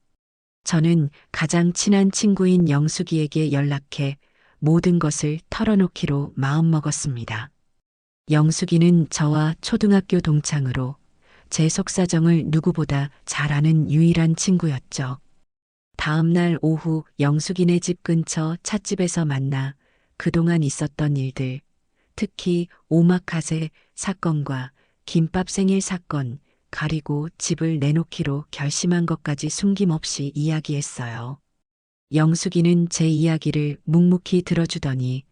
저는 가장 친한 친구인 영숙이에게 연락해 모든 것을 털어놓기로 마음먹었습니다. 영숙이는 저와 초등학교 동창으로 제 속사정을 누구보다 잘 아는 유일한 친구였죠. 다음 날 오후 영숙이네 집 근처 찻집에서 만나 그동안 있었던 일들, 특히 오마카세 사건과 김밥 생일 사건, 가리고 집을 내놓기로 결심한 것까지 숨김없이 이야기했어요. 영숙이는 제 이야기를 묵묵히 들어주더니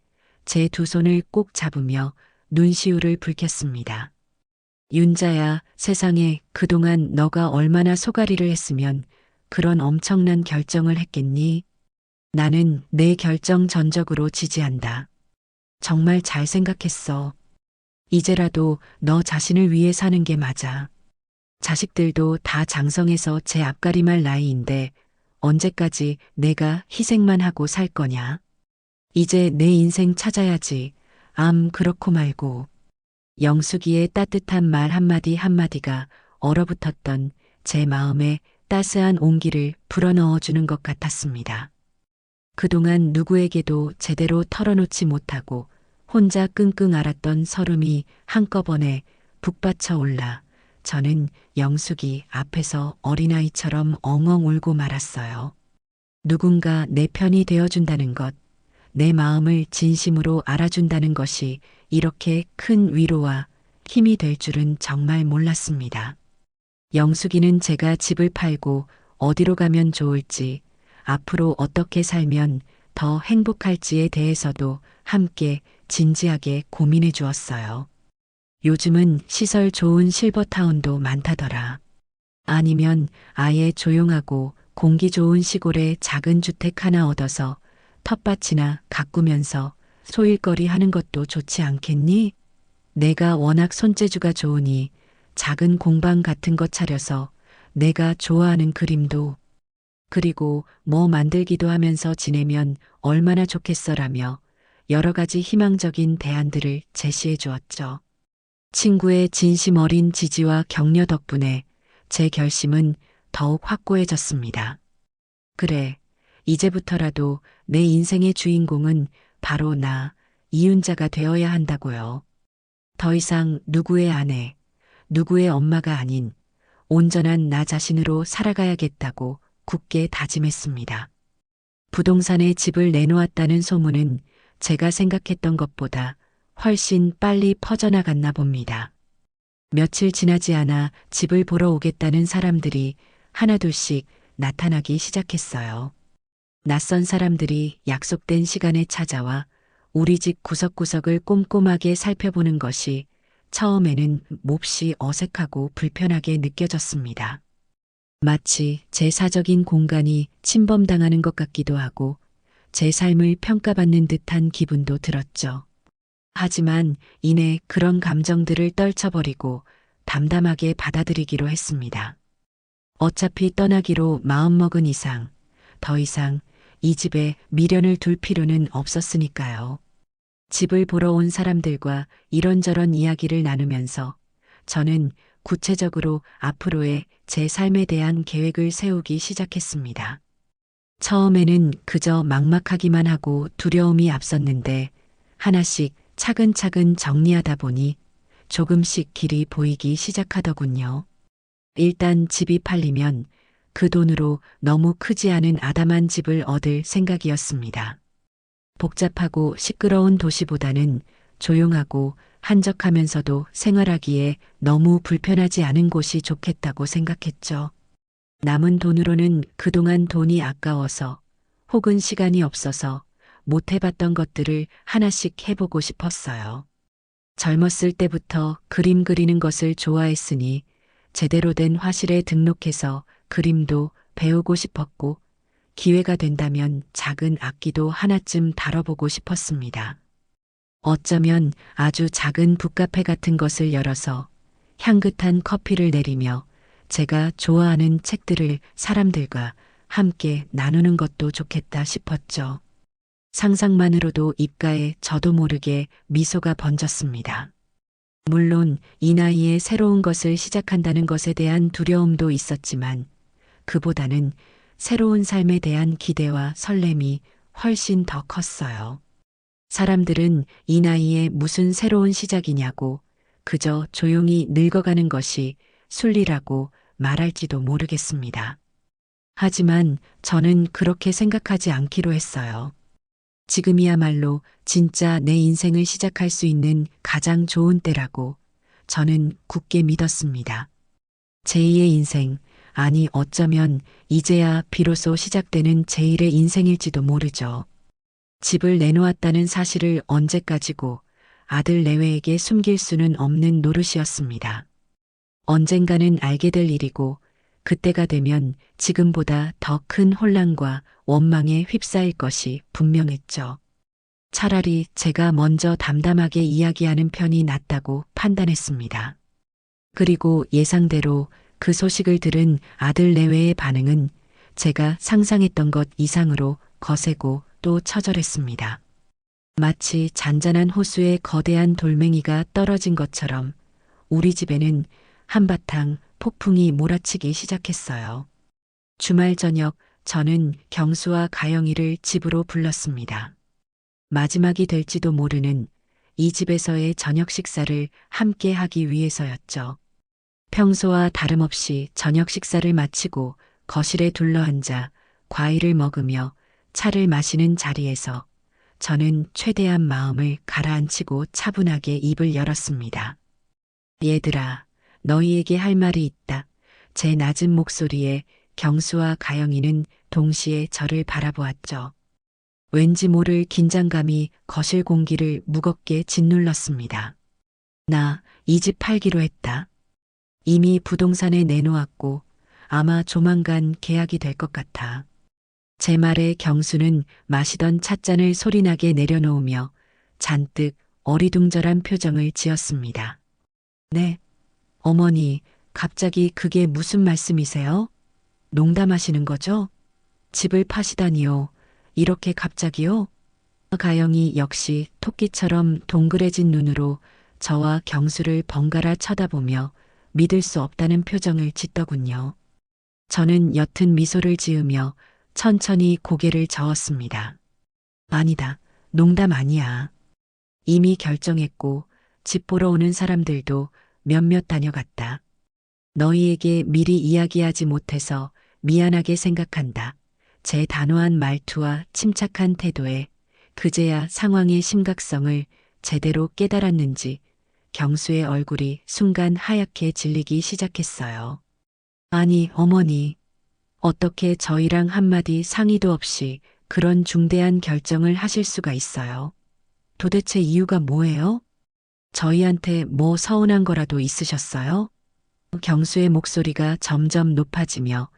제 두 손을 꼭 잡으며 눈시울을 붉혔습니다. 윤자야, 세상에 그동안 너가 얼마나 소가리를 했으면 그런 엄청난 결정을 했겠니? 나는 내 결정 전적으로 지지한다. 정말 잘 생각했어. 이제라도 너 자신을 위해 사는 게 맞아. 자식들도 다 장성해서 제 앞가림할 나이인데 언제까지 내가 희생만 하고 살 거냐? 이제 내 인생 찾아야지. 그렇고 말고. 영숙이의 따뜻한 말 한마디 한마디가 얼어붙었던 제 마음에 따스한 온기를 불어넣어주는 것 같았습니다. 그동안 누구에게도 제대로 털어놓지 못하고 혼자 끙끙 앓았던 서름이 한꺼번에 북받쳐 올라 저는 영숙이 앞에서 어린아이처럼 엉엉 울고 말았어요. 누군가 내 편이 되어준다는 것, 내 마음을 진심으로 알아준다는 것이 이렇게 큰 위로와 힘이 될 줄은 정말 몰랐습니다. 영숙이는 제가 집을 팔고 어디로 가면 좋을지 앞으로 어떻게 살면 더 행복할지에 대해서도 함께 진지하게 고민해 주었어요. 요즘은 시설 좋은 실버타운도 많다더라. 아니면 아예 조용하고 공기 좋은 시골에 작은 주택 하나 얻어서 텃밭이나 가꾸면서 소일거리 하는 것도 좋지 않겠니? 내가 워낙 손재주가 좋으니 작은 공방 같은 거 차려서 내가 좋아하는 그림도 그리고 뭐 만들기도 하면서 지내면 얼마나 좋겠어라며 여러 가지 희망적인 대안들을 제시해 주었죠. 친구의 진심 어린 지지와 격려 덕분에 제 결심은 더욱 확고해졌습니다. 그래, 이제부터라도 내 인생의 주인공은 바로 나, 이윤자가 되어야 한다고요. 더 이상 누구의 아내, 누구의 엄마가 아닌 온전한 나 자신으로 살아가야겠다고 굳게 다짐했습니다. 부동산에 집을 내놓았다는 소문은 제가 생각했던 것보다 훨씬 빨리 퍼져나갔나 봅니다. 며칠 지나지 않아 집을 보러 오겠다는 사람들이 하나둘씩 나타나기 시작했어요. 낯선 사람들이 약속된 시간에 찾아와 우리 집 구석구석을 꼼꼼하게 살펴보는 것이 처음에는 몹시 어색하고 불편하게 느껴졌습니다. 마치 제 사적인 공간이 침범당하는 것 같기도 하고 제 삶을 평가받는 듯한 기분도 들었죠. 하지만 이내 그런 감정들을 떨쳐버리고 담담하게 받아들이기로 했습니다. 어차피 떠나기로 마음먹은 이상, 더 이상 이 집에 미련을 둘 필요는 없었으니까요. 집을 보러 온 사람들과 이런저런 이야기를 나누면서 저는 구체적으로 앞으로의 제 삶에 대한 계획을 세우기 시작했습니다. 처음에는 그저 막막하기만 하고 두려움이 앞섰는데 하나씩 차근차근 정리하다 보니 조금씩 길이 보이기 시작하더군요. 일단 집이 팔리면 그 돈으로 너무 크지 않은 아담한 집을 얻을 생각이었습니다. 복잡하고 시끄러운 도시보다는 조용하고 한적하면서도 생활하기에 너무 불편하지 않은 곳이 좋겠다고 생각했죠. 남은 돈으로는 그동안 돈이 아까워서 혹은 시간이 없어서 못 해봤던 것들을 하나씩 해보고 싶었어요. 젊었을 때부터 그림 그리는 것을 좋아했으니 제대로 된 화실에 등록해서 그림도 배우고 싶었고 기회가 된다면 작은 악기도 하나쯤 다뤄보고 싶었습니다. 어쩌면 아주 작은 북카페 같은 것을 열어서 향긋한 커피를 내리며 제가 좋아하는 책들을 사람들과 함께 나누는 것도 좋겠다 싶었죠. 상상만으로도 입가에 저도 모르게 미소가 번졌습니다. 물론 이 나이에 새로운 것을 시작한다는 것에 대한 두려움도 있었지만 그보다는 새로운 삶에 대한 기대와 설렘이 훨씬 더 컸어요. 사람들은 이 나이에 무슨 새로운 시작이냐고 그저 조용히 늙어가는 것이 순리라고 말할지도 모르겠습니다. 하지만 저는 그렇게 생각하지 않기로 했어요. 지금이야말로 진짜 내 인생을 시작할 수 있는 가장 좋은 때라고 저는 굳게 믿었습니다. 제2의 인생, 아니 어쩌면 이제야 비로소 시작되는 제1의 인생일지도 모르죠. 집을 내놓았다는 사실을 언제까지고 아들 내외에게 숨길 수는 없는 노릇이었습니다. 언젠가는 알게 될 일이고 그때가 되면 지금보다 더 큰 혼란과 원망에 휩싸일 것이 분명했죠. 차라리 제가 먼저 담담하게 이야기하는 편이 낫다고 판단했습니다. 그리고 예상대로 그 소식을 들은 아들 내외의 반응은 제가 상상했던 것 이상으로 거세고 또 처절했습니다. 마치 잔잔한 호수에 거대한 돌멩이가 떨어진 것처럼 우리 집에는 한바탕 폭풍이 몰아치기 시작했어요. 주말 저녁 저는 경수와 가영이를 집으로 불렀습니다. 마지막이 될지도 모르는 이 집에서의 저녁 식사를 함께 하기 위해서였죠. 평소와 다름없이 저녁 식사를 마치고 거실에 둘러앉아 과일을 먹으며 차를 마시는 자리에서 저는 최대한 마음을 가라앉히고 차분하게 입을 열었습니다. 얘들아, 너희에게 할 말이 있다. 제 낮은 목소리에 경수와 가영이는 동시에 저를 바라보았죠. 왠지 모를 긴장감이 거실 공기를 무겁게 짓눌렀습니다. 나 이 집 팔기로 했다. 이미 부동산에 내놓았고 아마 조만간 계약이 될 것 같아. 제 말에 경수는 마시던 찻잔을 소리나게 내려놓으며 잔뜩 어리둥절한 표정을 지었습니다. 네, 어머니, 갑자기 그게 무슨 말씀이세요? 농담하시는 거죠? 집을 파시다니요. 이렇게 갑자기요? 가영이 역시 토끼처럼 동그래진 눈으로 저와 경수를 번갈아 쳐다보며 믿을 수 없다는 표정을 짓더군요. 저는 옅은 미소를 지으며 천천히 고개를 저었습니다. 아니다. 농담 아니야. 이미 결정했고 집 보러 오는 사람들도 몇몇 다녀갔다. 너희에게 미리 이야기하지 못해서 미안하게 생각한다. 제 단호한 말투와 침착한 태도에 그제야 상황의 심각성을 제대로 깨달았는지 경수의 얼굴이 순간 하얗게 질리기 시작했어요. 아니, 어머니. 어떻게 저희랑 한마디 상의도 없이 그런 중대한 결정을 하실 수가 있어요? 도대체 이유가 뭐예요? 저희한테 뭐 서운한 거라도 있으셨어요? 경수의 목소리가 점점 높아지며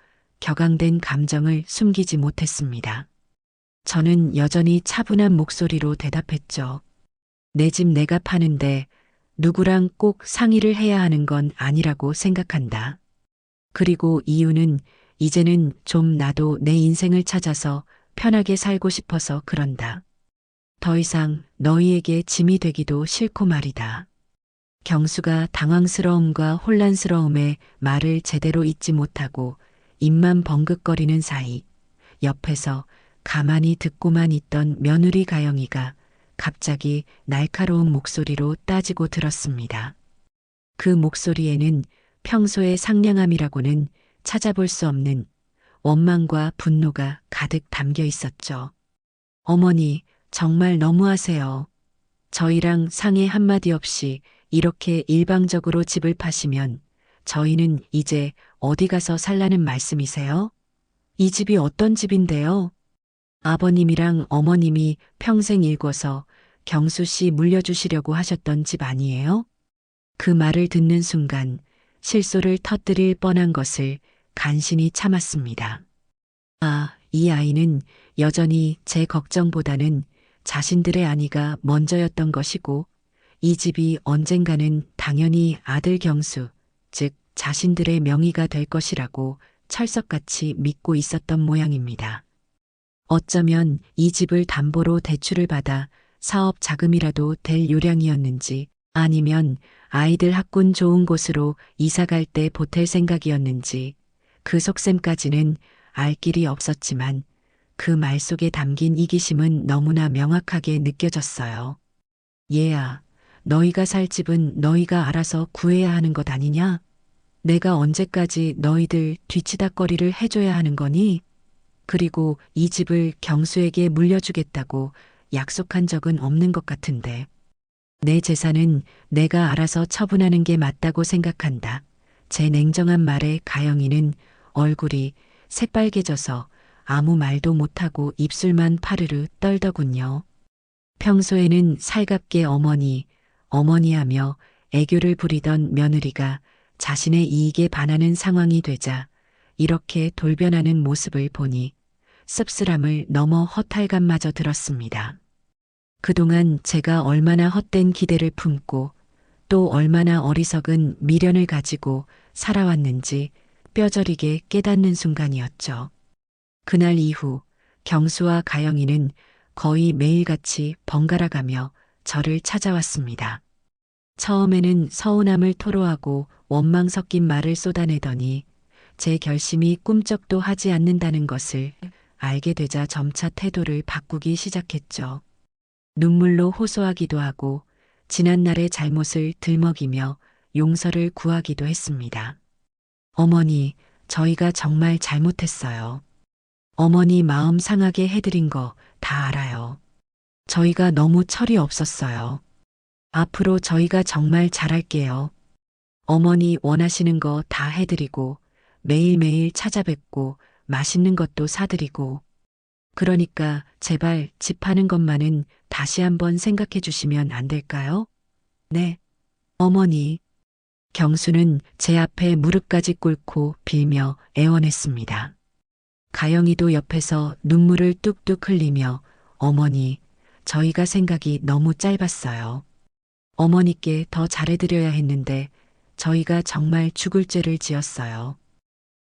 격앙된 감정을 숨기지 못했습니다. 저는 여전히 차분한 목소리로 대답했죠. 내 집 내가 파는데 누구랑 꼭 상의를 해야 하는 건 아니라고 생각한다. 그리고 이유는 이제는 좀 나도 내 인생을 찾아서 편하게 살고 싶어서 그런다. 더 이상 너희에게 짐이 되기도 싫고 말이다. 경수가 당황스러움과 혼란스러움에 말을 제대로 잇지 못하고 입만 벙긋거리는 사이 옆에서 가만히 듣고만 있던 며느리 가영이가 갑자기 날카로운 목소리로 따지고 들었습니다. 그 목소리에는 평소의 상냥함이라고는 찾아볼 수 없는 원망과 분노가 가득 담겨 있었죠. 어머니, 정말 너무하세요. 저희랑 상의 한마디 없이 이렇게 일방적으로 집을 파시면 저희는 이제 어디 가서 살라는 말씀이세요? 이 집이 어떤 집인데요? 아버님이랑 어머님이 평생 일궈서 경수 씨 물려주시려고 하셨던 집 아니에요? 그 말을 듣는 순간 실소를 터뜨릴 뻔한 것을 간신히 참았습니다. 아, 이 아이는 여전히 제 걱정보다는 자신들의 안위가 먼저였던 것이고 이 집이 언젠가는 당연히 아들 경수, 즉 자신들의 명의가 될 것이라고 철석같이 믿고 있었던 모양입니다. 어쩌면 이 집을 담보로 대출을 받아 사업 자금이라도 될 요량이었는지 아니면 아이들 학군 좋은 곳으로 이사 갈 때 보탤 생각이었는지 그 속셈까지는 알 길이 없었지만 그 말 속에 담긴 이기심은 너무나 명확하게 느껴졌어요. 얘야, 너희가 살 집은 너희가 알아서 구해야 하는 것 아니냐? 내가 언제까지 너희들 뒤치다꺼리를 해줘야 하는 거니? 그리고 이 집을 경수에게 물려주겠다고 약속한 적은 없는 것 같은데. 내 재산은 내가 알아서 처분하는 게 맞다고 생각한다. 제 냉정한 말에 가영이는 얼굴이 새빨개져서 아무 말도 못하고 입술만 파르르 떨더군요. 평소에는 살갑게 어머니, 어머니 하며 애교를 부리던 며느리가 자신의 이익에 반하는 상황이 되자 이렇게 돌변하는 모습을 보니 씁쓸함을 넘어 허탈감마저 들었습니다. 그동안 제가 얼마나 헛된 기대를 품고 또 얼마나 어리석은 미련을 가지고 살아왔는지 뼈저리게 깨닫는 순간이었죠. 그날 이후 경수와 가영이는 거의 매일같이 번갈아가며 저를 찾아왔습니다. 처음에는 서운함을 토로하고 원망 섞인 말을 쏟아내더니 제 결심이 꿈쩍도 하지 않는다는 것을 알게 되자 점차 태도를 바꾸기 시작했죠. 눈물로 호소하기도 하고 지난날의 잘못을 들먹이며 용서를 구하기도 했습니다. 어머니, 저희가 정말 잘못했어요. 어머니 마음 상하게 해드린 거 다 알아요. 저희가 너무 철이 없었어요. 앞으로 저희가 정말 잘할게요. 어머니 원하시는 거 다 해드리고 매일매일 찾아뵙고 맛있는 것도 사드리고. 그러니까 제발 집 파는 것만은 다시 한번 생각해 주시면 안 될까요? 네, 어머니. 경수는 제 앞에 무릎까지 꿇고 빌며 애원했습니다. 가영이도 옆에서 눈물을 뚝뚝 흘리며 어머니, 저희가 생각이 너무 짧았어요. 어머니께 더 잘해드려야 했는데 저희가 정말 죽을 죄를 지었어요.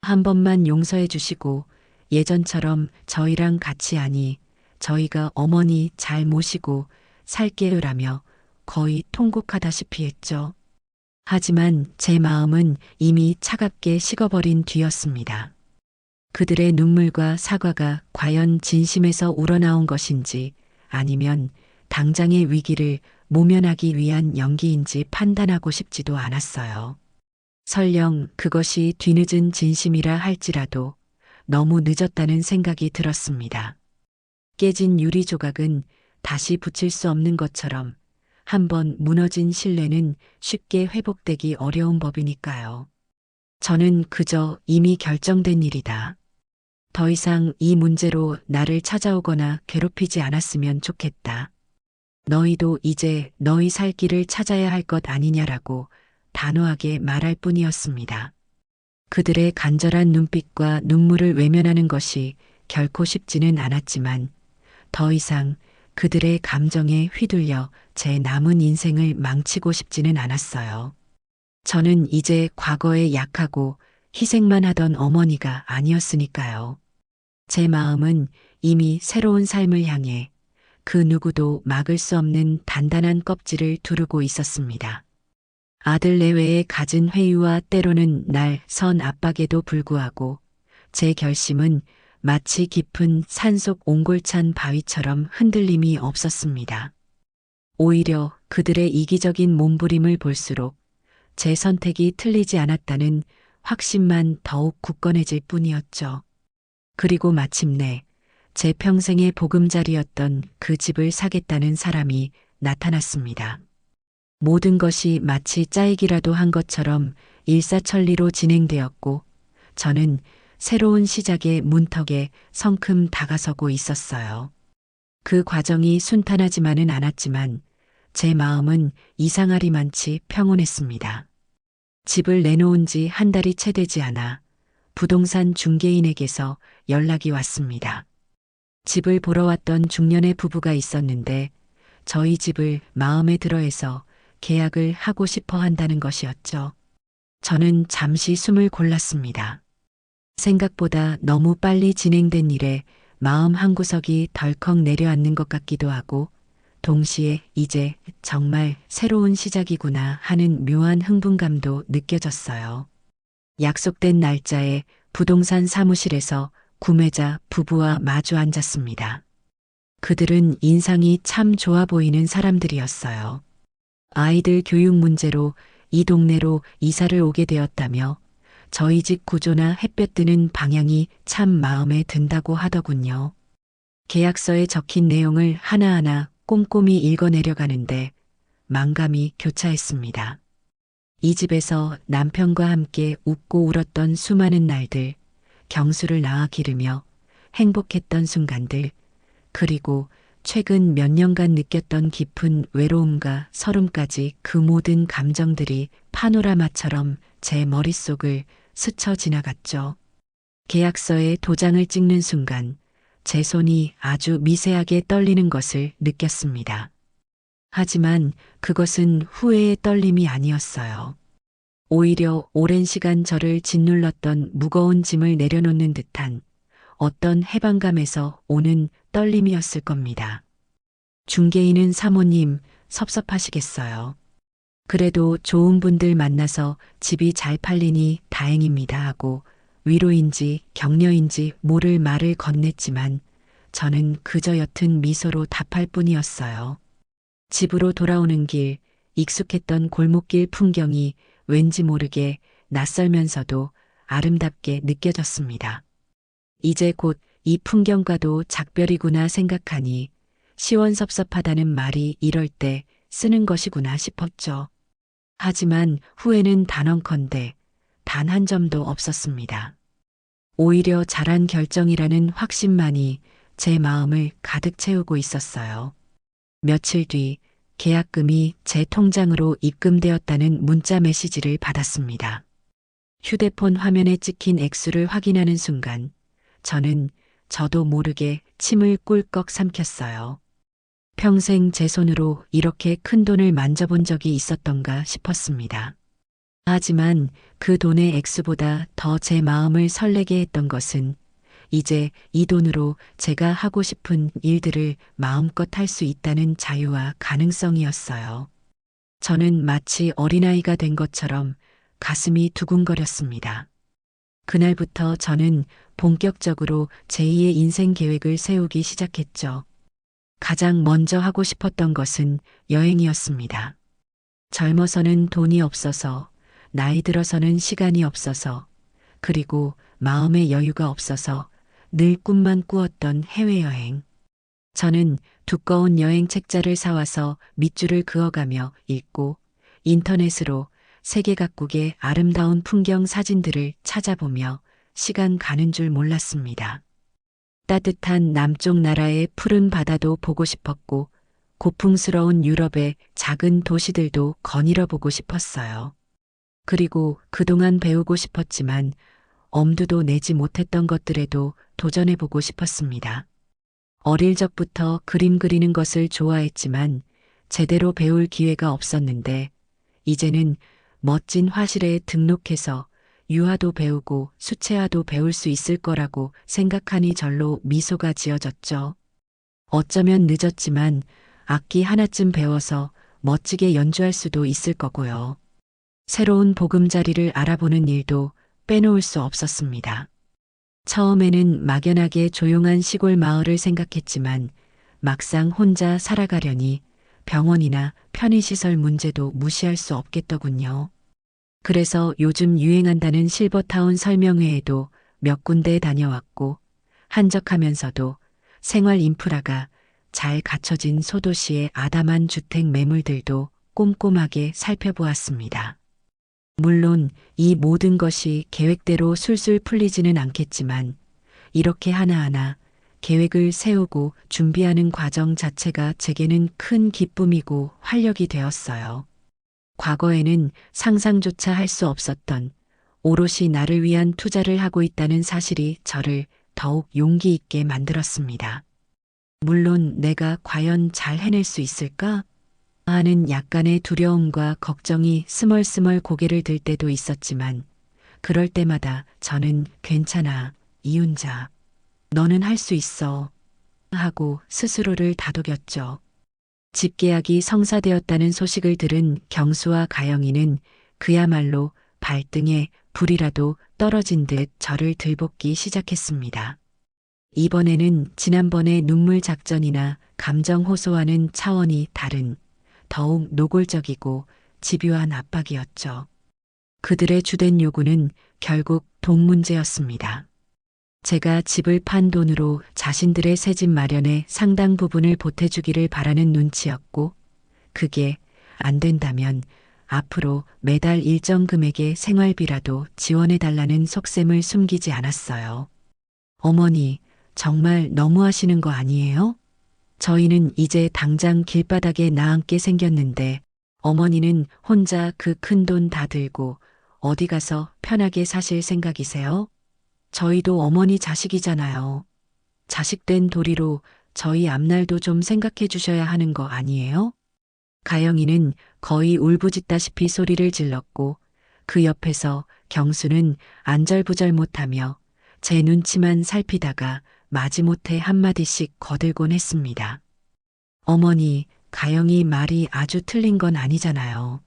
한 번만 용서해 주시고 예전처럼 저희랑 같이 하니 저희가 어머니 잘 모시고 살게요라며 거의 통곡하다시피 했죠. 하지만 제 마음은 이미 차갑게 식어버린 뒤였습니다. 그들의 눈물과 사과가 과연 진심에서 우러나온 것인지 아니면 당장의 위기를 모면하기 위한 연기인지 판단하고 싶지도 않았어요. 설령 그것이 뒤늦은 진심이라 할지라도 너무 늦었다는 생각이 들었습니다. 깨진 유리 조각은 다시 붙일 수 없는 것처럼 한번 무너진 신뢰는 쉽게 회복되기 어려운 법이니까요. 저는 그저 이미 결정된 일이다. 더 이상 이 문제로 나를 찾아오거나 괴롭히지 않았으면 좋겠다. 너희도 이제 너희 살 길을 찾아야 할 것 아니냐라고 단호하게 말할 뿐이었습니다. 그들의 간절한 눈빛과 눈물을 외면하는 것이 결코 쉽지는 않았지만 더 이상 그들의 감정에 휘둘려 제 남은 인생을 망치고 싶지는 않았어요. 저는 이제 과거에 약하고 희생만 하던 어머니가 아니었으니까요. 제 마음은 이미 새로운 삶을 향해 그 누구도 막을 수 없는 단단한 껍질을 두르고 있었습니다. 아들 내외에 갖은 회유와 때로는 날 선 압박에도 불구하고 제 결심은 마치 깊은 산속 옹골찬 바위처럼 흔들림이 없었습니다. 오히려 그들의 이기적인 몸부림을 볼수록 제 선택이 틀리지 않았다는 확신만 더욱 굳건해질 뿐이었죠. 그리고 마침내 제 평생의 보금자리였던 그 집을 사겠다는 사람이 나타났습니다. 모든 것이 마치 짜이기라도 한 것처럼 일사천리로 진행되었고 저는 새로운 시작의 문턱에 성큼 다가서고 있었어요. 그 과정이 순탄하지만은 않았지만 제 마음은 이상하리만치 평온했습니다. 집을 내놓은 지 한 달이 채 되지 않아 부동산 중개인에게서 연락이 왔습니다. 집을 보러 왔던 중년의 부부가 있었는데 저희 집을 마음에 들어해서 계약을 하고 싶어 한다는 것이었죠. 저는 잠시 숨을 골랐습니다. 생각보다 너무 빨리 진행된 일에 마음 한구석이 덜컥 내려앉는 것 같기도 하고 동시에 이제 정말 새로운 시작이구나 하는 묘한 흥분감도 느껴졌어요. 약속된 날짜에 부동산 사무실에서 구매자 부부와 마주 앉았습니다. 그들은 인상이 참 좋아 보이는 사람들이었어요. 아이들 교육 문제로 이 동네로 이사를 오게 되었다며 저희 집 구조나 햇볕 드는 방향이 참 마음에 든다고 하더군요. 계약서에 적힌 내용을 하나하나 꼼꼼히 읽어내려가는데 만감이 교차했습니다. 이 집에서 남편과 함께 웃고 울었던 수많은 날들, 경수를 낳아 기르며 행복했던 순간들, 그리고 최근 몇 년간 느꼈던 깊은 외로움과 서름까지 그 모든 감정들이 파노라마처럼 제 머릿속을 스쳐 지나갔죠. 계약서에 도장을 찍는 순간 제 손이 아주 미세하게 떨리는 것을 느꼈습니다. 하지만 그것은 후회의 떨림이 아니었어요. 오히려 오랜 시간 저를 짓눌렀던 무거운 짐을 내려놓는 듯한 어떤 해방감에서 오는 떨림이었을 겁니다. 중개인은 사모님 섭섭하시겠어요. 그래도 좋은 분들 만나서 집이 잘 팔리니 다행입니다 하고 위로인지 격려인지 모를 말을 건넸지만 저는 그저 옅은 미소로 답할 뿐이었어요. 집으로 돌아오는 길, 익숙했던 골목길 풍경이 왠지 모르게 낯설면서도 아름답게 느껴졌습니다. 이제 곧 이 풍경과도 작별이구나 생각하니 시원섭섭하다는 말이 이럴 때 쓰는 것이구나 싶었죠. 하지만 후회는 단언컨대 단 한 점도 없었습니다. 오히려 잘한 결정이라는 확신만이 제 마음을 가득 채우고 있었어요. 며칠 뒤 계약금이 제 통장으로 입금되었다는 문자 메시지를 받았습니다. 휴대폰 화면에 찍힌 액수를 확인하는 순간 저도 모르게 침을 꿀꺽 삼켰어요. 평생 제 손으로 이렇게 큰 돈을 만져본 적이 있었던가 싶었습니다. 하지만 그 돈의 액수보다 더 제 마음을 설레게 했던 것은 이제 이 돈으로 제가 하고 싶은 일들을 마음껏 할 수 있다는 자유와 가능성이었어요. 저는 마치 어린아이가 된 것처럼 가슴이 두근거렸습니다. 그날부터 저는 본격적으로 제2의 인생 계획을 세우기 시작했죠. 가장 먼저 하고 싶었던 것은 여행이었습니다. 젊어서는 돈이 없어서, 나이 들어서는 시간이 없어서, 그리고 마음의 여유가 없어서 늘 꿈만 꾸었던 해외여행. 저는 두꺼운 여행 책자를 사와서 밑줄을 그어가며 읽고 인터넷으로 세계 각국의 아름다운 풍경 사진들을 찾아보며 시간 가는 줄 몰랐습니다. 따뜻한 남쪽 나라의 푸른 바다도 보고 싶었고 고풍스러운 유럽의 작은 도시들도 거닐어 보고 싶었어요. 그리고 그동안 배우고 싶었지만 엄두도 내지 못했던 것들에도 도전해 보고 싶었습니다. 어릴 적부터 그림 그리는 것을 좋아했지만 제대로 배울 기회가 없었는데 이제는 멋진 화실에 등록해서 유화도 배우고 수채화도 배울 수 있을 거라고 생각하니 절로 미소가 지어졌죠. 어쩌면 늦었지만 악기 하나쯤 배워서 멋지게 연주할 수도 있을 거고요. 새로운 보금자리를 알아보는 일도 빼놓을 수 없었습니다. 처음에는 막연하게 조용한 시골 마을을 생각했지만 막상 혼자 살아가려니 병원이나 편의시설 문제도 무시할 수 없겠더군요. 그래서 요즘 유행한다는 실버타운 설명회에도 몇 군데 다녀왔고 한적하면서도 생활 인프라가 잘 갖춰진 소도시의 아담한 주택 매물들도 꼼꼼하게 살펴보았습니다. 물론 이 모든 것이 계획대로 술술 풀리지는 않겠지만 이렇게 하나하나 계획을 세우고 준비하는 과정 자체가 제게는 큰 기쁨이고 활력이 되었어요. 과거에는 상상조차 할 수 없었던 오롯이 나를 위한 투자를 하고 있다는 사실이 저를 더욱 용기 있게 만들었습니다. 물론 내가 과연 잘 해낼 수 있을까? 하는 약간의 두려움과 걱정이 스멀스멀 고개를 들 때도 있었지만 그럴 때마다 저는 괜찮아, 이윤자. 너는 할 수 있어. 하고 스스로를 다독였죠. 집 계약이 성사되었다는 소식을 들은 경수와 가영이는 그야말로 발등에 불이라도 떨어진 듯 저를 들볶기 시작했습니다. 이번에는 지난번의 눈물 작전이나 감정 호소와는 차원이 다른 더욱 노골적이고 집요한 압박이었죠. 그들의 주된 요구는 결국 돈 문제였습니다. 제가 집을 판 돈으로 자신들의 새집 마련에 상당 부분을 보태주기를 바라는 눈치였고 그게 안 된다면 앞으로 매달 일정 금액의 생활비라도 지원해달라는 속셈을 숨기지 않았어요. 어머니, 정말 너무하시는 거 아니에요? 저희는 이제 당장 길바닥에 나앉게 생겼는데 어머니는 혼자 그 큰 돈 다 들고 어디 가서 편하게 사실 생각이세요? 저희도 어머니 자식이잖아요. 자식된 도리로 저희 앞날도 좀 생각해 주셔야 하는 거 아니에요? 가영이는 거의 울부짖다시피 소리를 질렀고 그 옆에서 경수는 안절부절 못하며 제 눈치만 살피다가 마지못해 한마디씩 거들곤 했습니다. 어머니, 가영이 말이 아주 틀린 건 아니잖아요.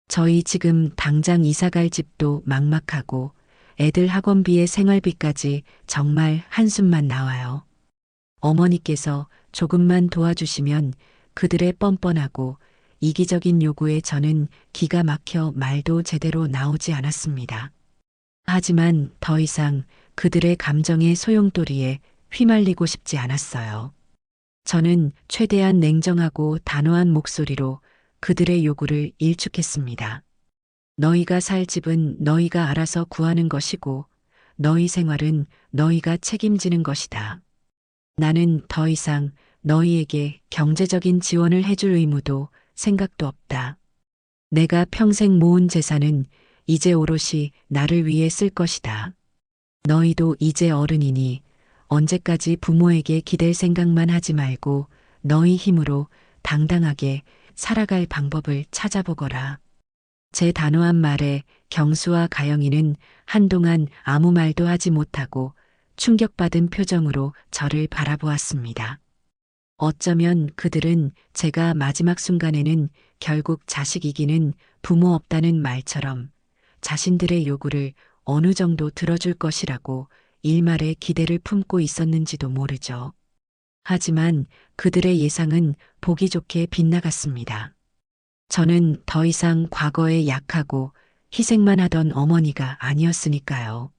저희 지금 당장 이사갈 집도 막막하고 애들 학원비에 생활비까지 정말 한숨만 나와요. 어머니께서 조금만 도와주시면 그들의 뻔뻔하고 이기적인 요구에 저는 기가 막혀 말도 제대로 나오지 않았습니다. 하지만 더 이상 그들의 감정의 소용돌이에 휘말리고 싶지 않았어요. 저는 최대한 냉정하고 단호한 목소리로 그들의 요구를 일축했습니다. 너희가 살 집은 너희가 알아서 구하는 것이고 너희 생활은 너희가 책임지는 것이다. 나는 더 이상 너희에게 경제적인 지원을 해줄 의무도 생각도 없다. 내가 평생 모은 재산은 이제 오롯이 나를 위해 쓸 것이다. 너희도 이제 어른이니 언제까지 부모에게 기댈 생각만 하지 말고 너희 힘으로 당당하게 살아갈 방법을 찾아보거라. 제 단호한 말에 경수와 가영이는 한동안 아무 말도 하지 못하고 충격받은 표정으로 저를 바라보았습니다. 어쩌면 그들은 제가 마지막 순간에는 결국 자식 이기는 부모 없다는 말처럼 자신들의 요구를 어느 정도 들어줄 것이라고 일말의 기대를 품고 있었는지도 모르죠. 하지만 그들의 예상은 보기 좋게 빗나갔습니다. 저는 더 이상 과거에 약하고 희생만 하던 어머니가 아니었으니까요.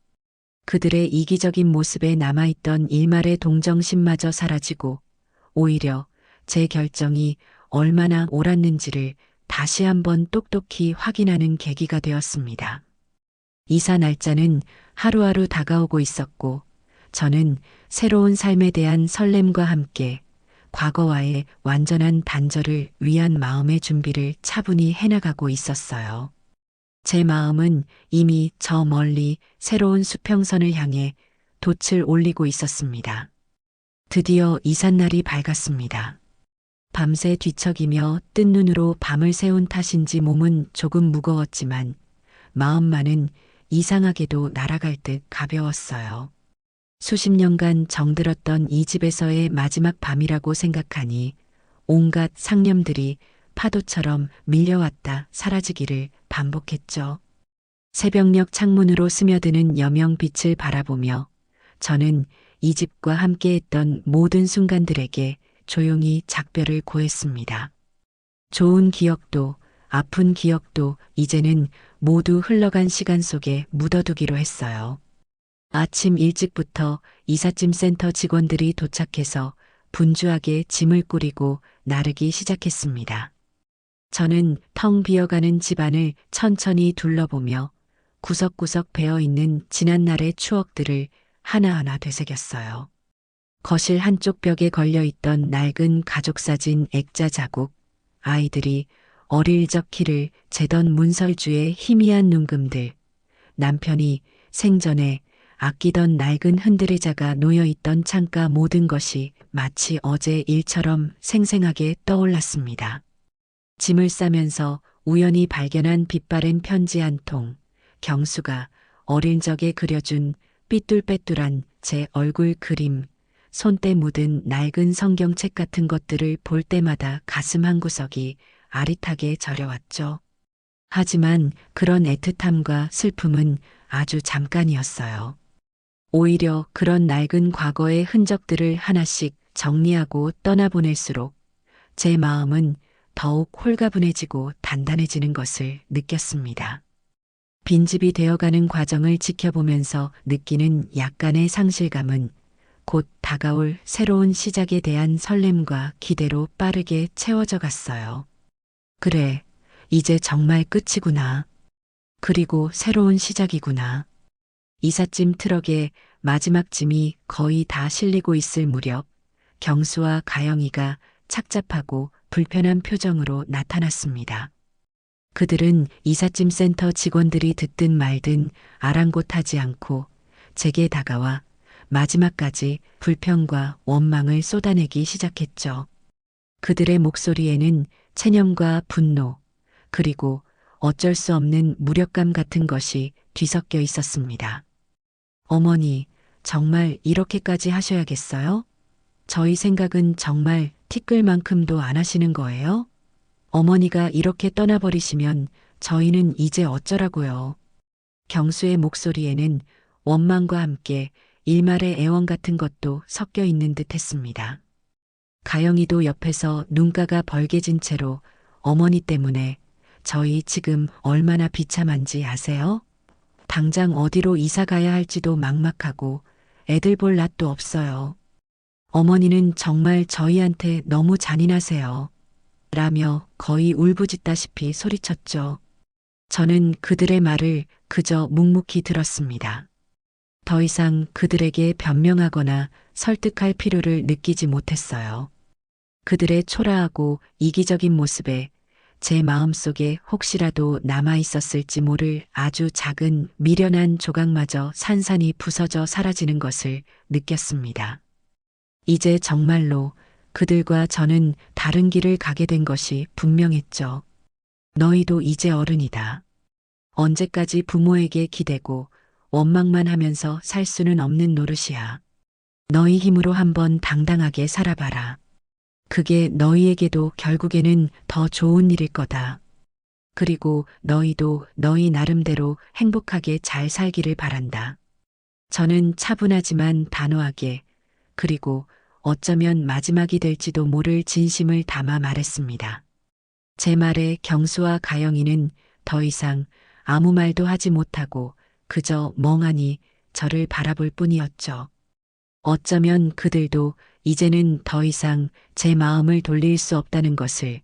그들의 이기적인 모습에 남아있던 일말의 동정심마저 사라지고 오히려 제 결정이 얼마나 옳았는지를 다시 한번 똑똑히 확인하는 계기가 되었습니다. 이사 날짜는 하루하루 다가오고 있었고 저는 새로운 삶에 대한 설렘과 함께 과거와의 완전한 단절을 위한 마음의 준비를 차분히 해나가고 있었어요. 제 마음은 이미 저 멀리 새로운 수평선을 향해 돛을 올리고 있었습니다. 드디어 이삿날이 밝았습니다. 밤새 뒤척이며 뜬 눈으로 밤을 새운 탓인지 몸은 조금 무거웠지만 마음만은 이상하게도 날아갈 듯 가벼웠어요. 수십 년간 정들었던 이 집에서의 마지막 밤이라고 생각하니 온갖 상념들이 파도처럼 밀려왔다 사라지기를 반복했죠. 새벽녘 창문으로 스며드는 여명빛을 바라보며 저는 이 집과 함께했던 모든 순간들에게 조용히 작별을 고했습니다. 좋은 기억도 아픈 기억도 이제는 모두 흘러간 시간 속에 묻어두기로 했어요. 아침 일찍부터 이삿짐 센터 직원들이 도착해서 분주하게 짐을 꾸리고 나르기 시작했습니다. 저는 텅 비어가는 집안을 천천히 둘러보며 구석구석 배어있는 지난날의 추억들을 하나하나 되새겼어요. 거실 한쪽 벽에 걸려있던 낡은 가족사진 액자 자국, 아이들이 어릴 적 키를 재던 문설주의 희미한 눈금들, 남편이 생전에 아끼던 낡은 흔들의자가 놓여있던 창가 모든 것이 마치 어제 일처럼 생생하게 떠올랐습니다. 짐을 싸면서 우연히 발견한 빛바랜 편지 한 통, 경수가 어린 적에 그려준 삐뚤빼뚤한 제 얼굴 그림, 손때 묻은 낡은 성경책 같은 것들을 볼 때마다 가슴 한구석이 아릿하게 저려왔죠. 하지만 그런 애틋함과 슬픔은 아주 잠깐이었어요. 오히려 그런 낡은 과거의 흔적들을 하나씩 정리하고 떠나보낼수록 제 마음은 더욱 홀가분해지고 단단해지는 것을 느꼈습니다. 빈집이 되어가는 과정을 지켜보면서 느끼는 약간의 상실감은 곧 다가올 새로운 시작에 대한 설렘과 기대로 빠르게 채워져 갔어요. 그래, 이제 정말 끝이구나. 그리고 새로운 시작이구나. 이삿짐 트럭에 마지막 짐이 거의 다 실리고 있을 무렵 경수와 가영이가 착잡하고 불편한 표정으로 나타났습니다. 그들은 이삿짐 센터 직원들이 듣든 말든 아랑곳하지 않고 제게 다가와 마지막까지 불평과 원망을 쏟아내기 시작했죠. 그들의 목소리에는 체념과 분노, 그리고 어쩔 수 없는 무력감 같은 것이 뒤섞여 있었습니다. 어머니, 정말 이렇게까지 하셔야겠어요? 저희 생각은 정말 티끌만큼도 안 하시는 거예요? 어머니가 이렇게 떠나버리시면 저희는 이제 어쩌라고요? 경수의 목소리에는 원망과 함께 일말의 애원 같은 것도 섞여 있는 듯 했습니다. 가영이도 옆에서 눈가가 벌개진 채로 어머니 때문에 저희 지금 얼마나 비참한지 아세요? 당장 어디로 이사 가야 할지도 막막하고 애들 볼 낯도 없어요. 어머니는 정말 저희한테 너무 잔인하세요. 라며 거의 울부짖다시피 소리쳤죠. 저는 그들의 말을 그저 묵묵히 들었습니다. 더 이상 그들에게 변명하거나 설득할 필요를 느끼지 못했어요. 그들의 초라하고 이기적인 모습에 제 마음속에 혹시라도 남아 있었을지 모를 아주 작은 미련한 조각마저 산산이 부서져 사라지는 것을 느꼈습니다. 이제 정말로 그들과 저는 다른 길을 가게 된 것이 분명했죠. 너희도 이제 어른이다. 언제까지 부모에게 기대고 원망만 하면서 살 수는 없는 노릇이야. 너희 힘으로 한번 당당하게 살아봐라. 그게 너희에게도 결국에는 더 좋은 일일 거다. 그리고 너희도 너희 나름대로 행복하게 잘 살기를 바란다. 저는 차분하지만 단호하게, 그리고 어쩌면 마지막이 될지도 모를 진심을 담아 말했습니다. 제 말에 경수와 가영이는 더 이상 아무 말도 하지 못하고 그저 멍하니 저를 바라볼 뿐이었죠. 어쩌면 그들도 이제는 더 이상 제 마음을 돌릴 수 없다는 것을,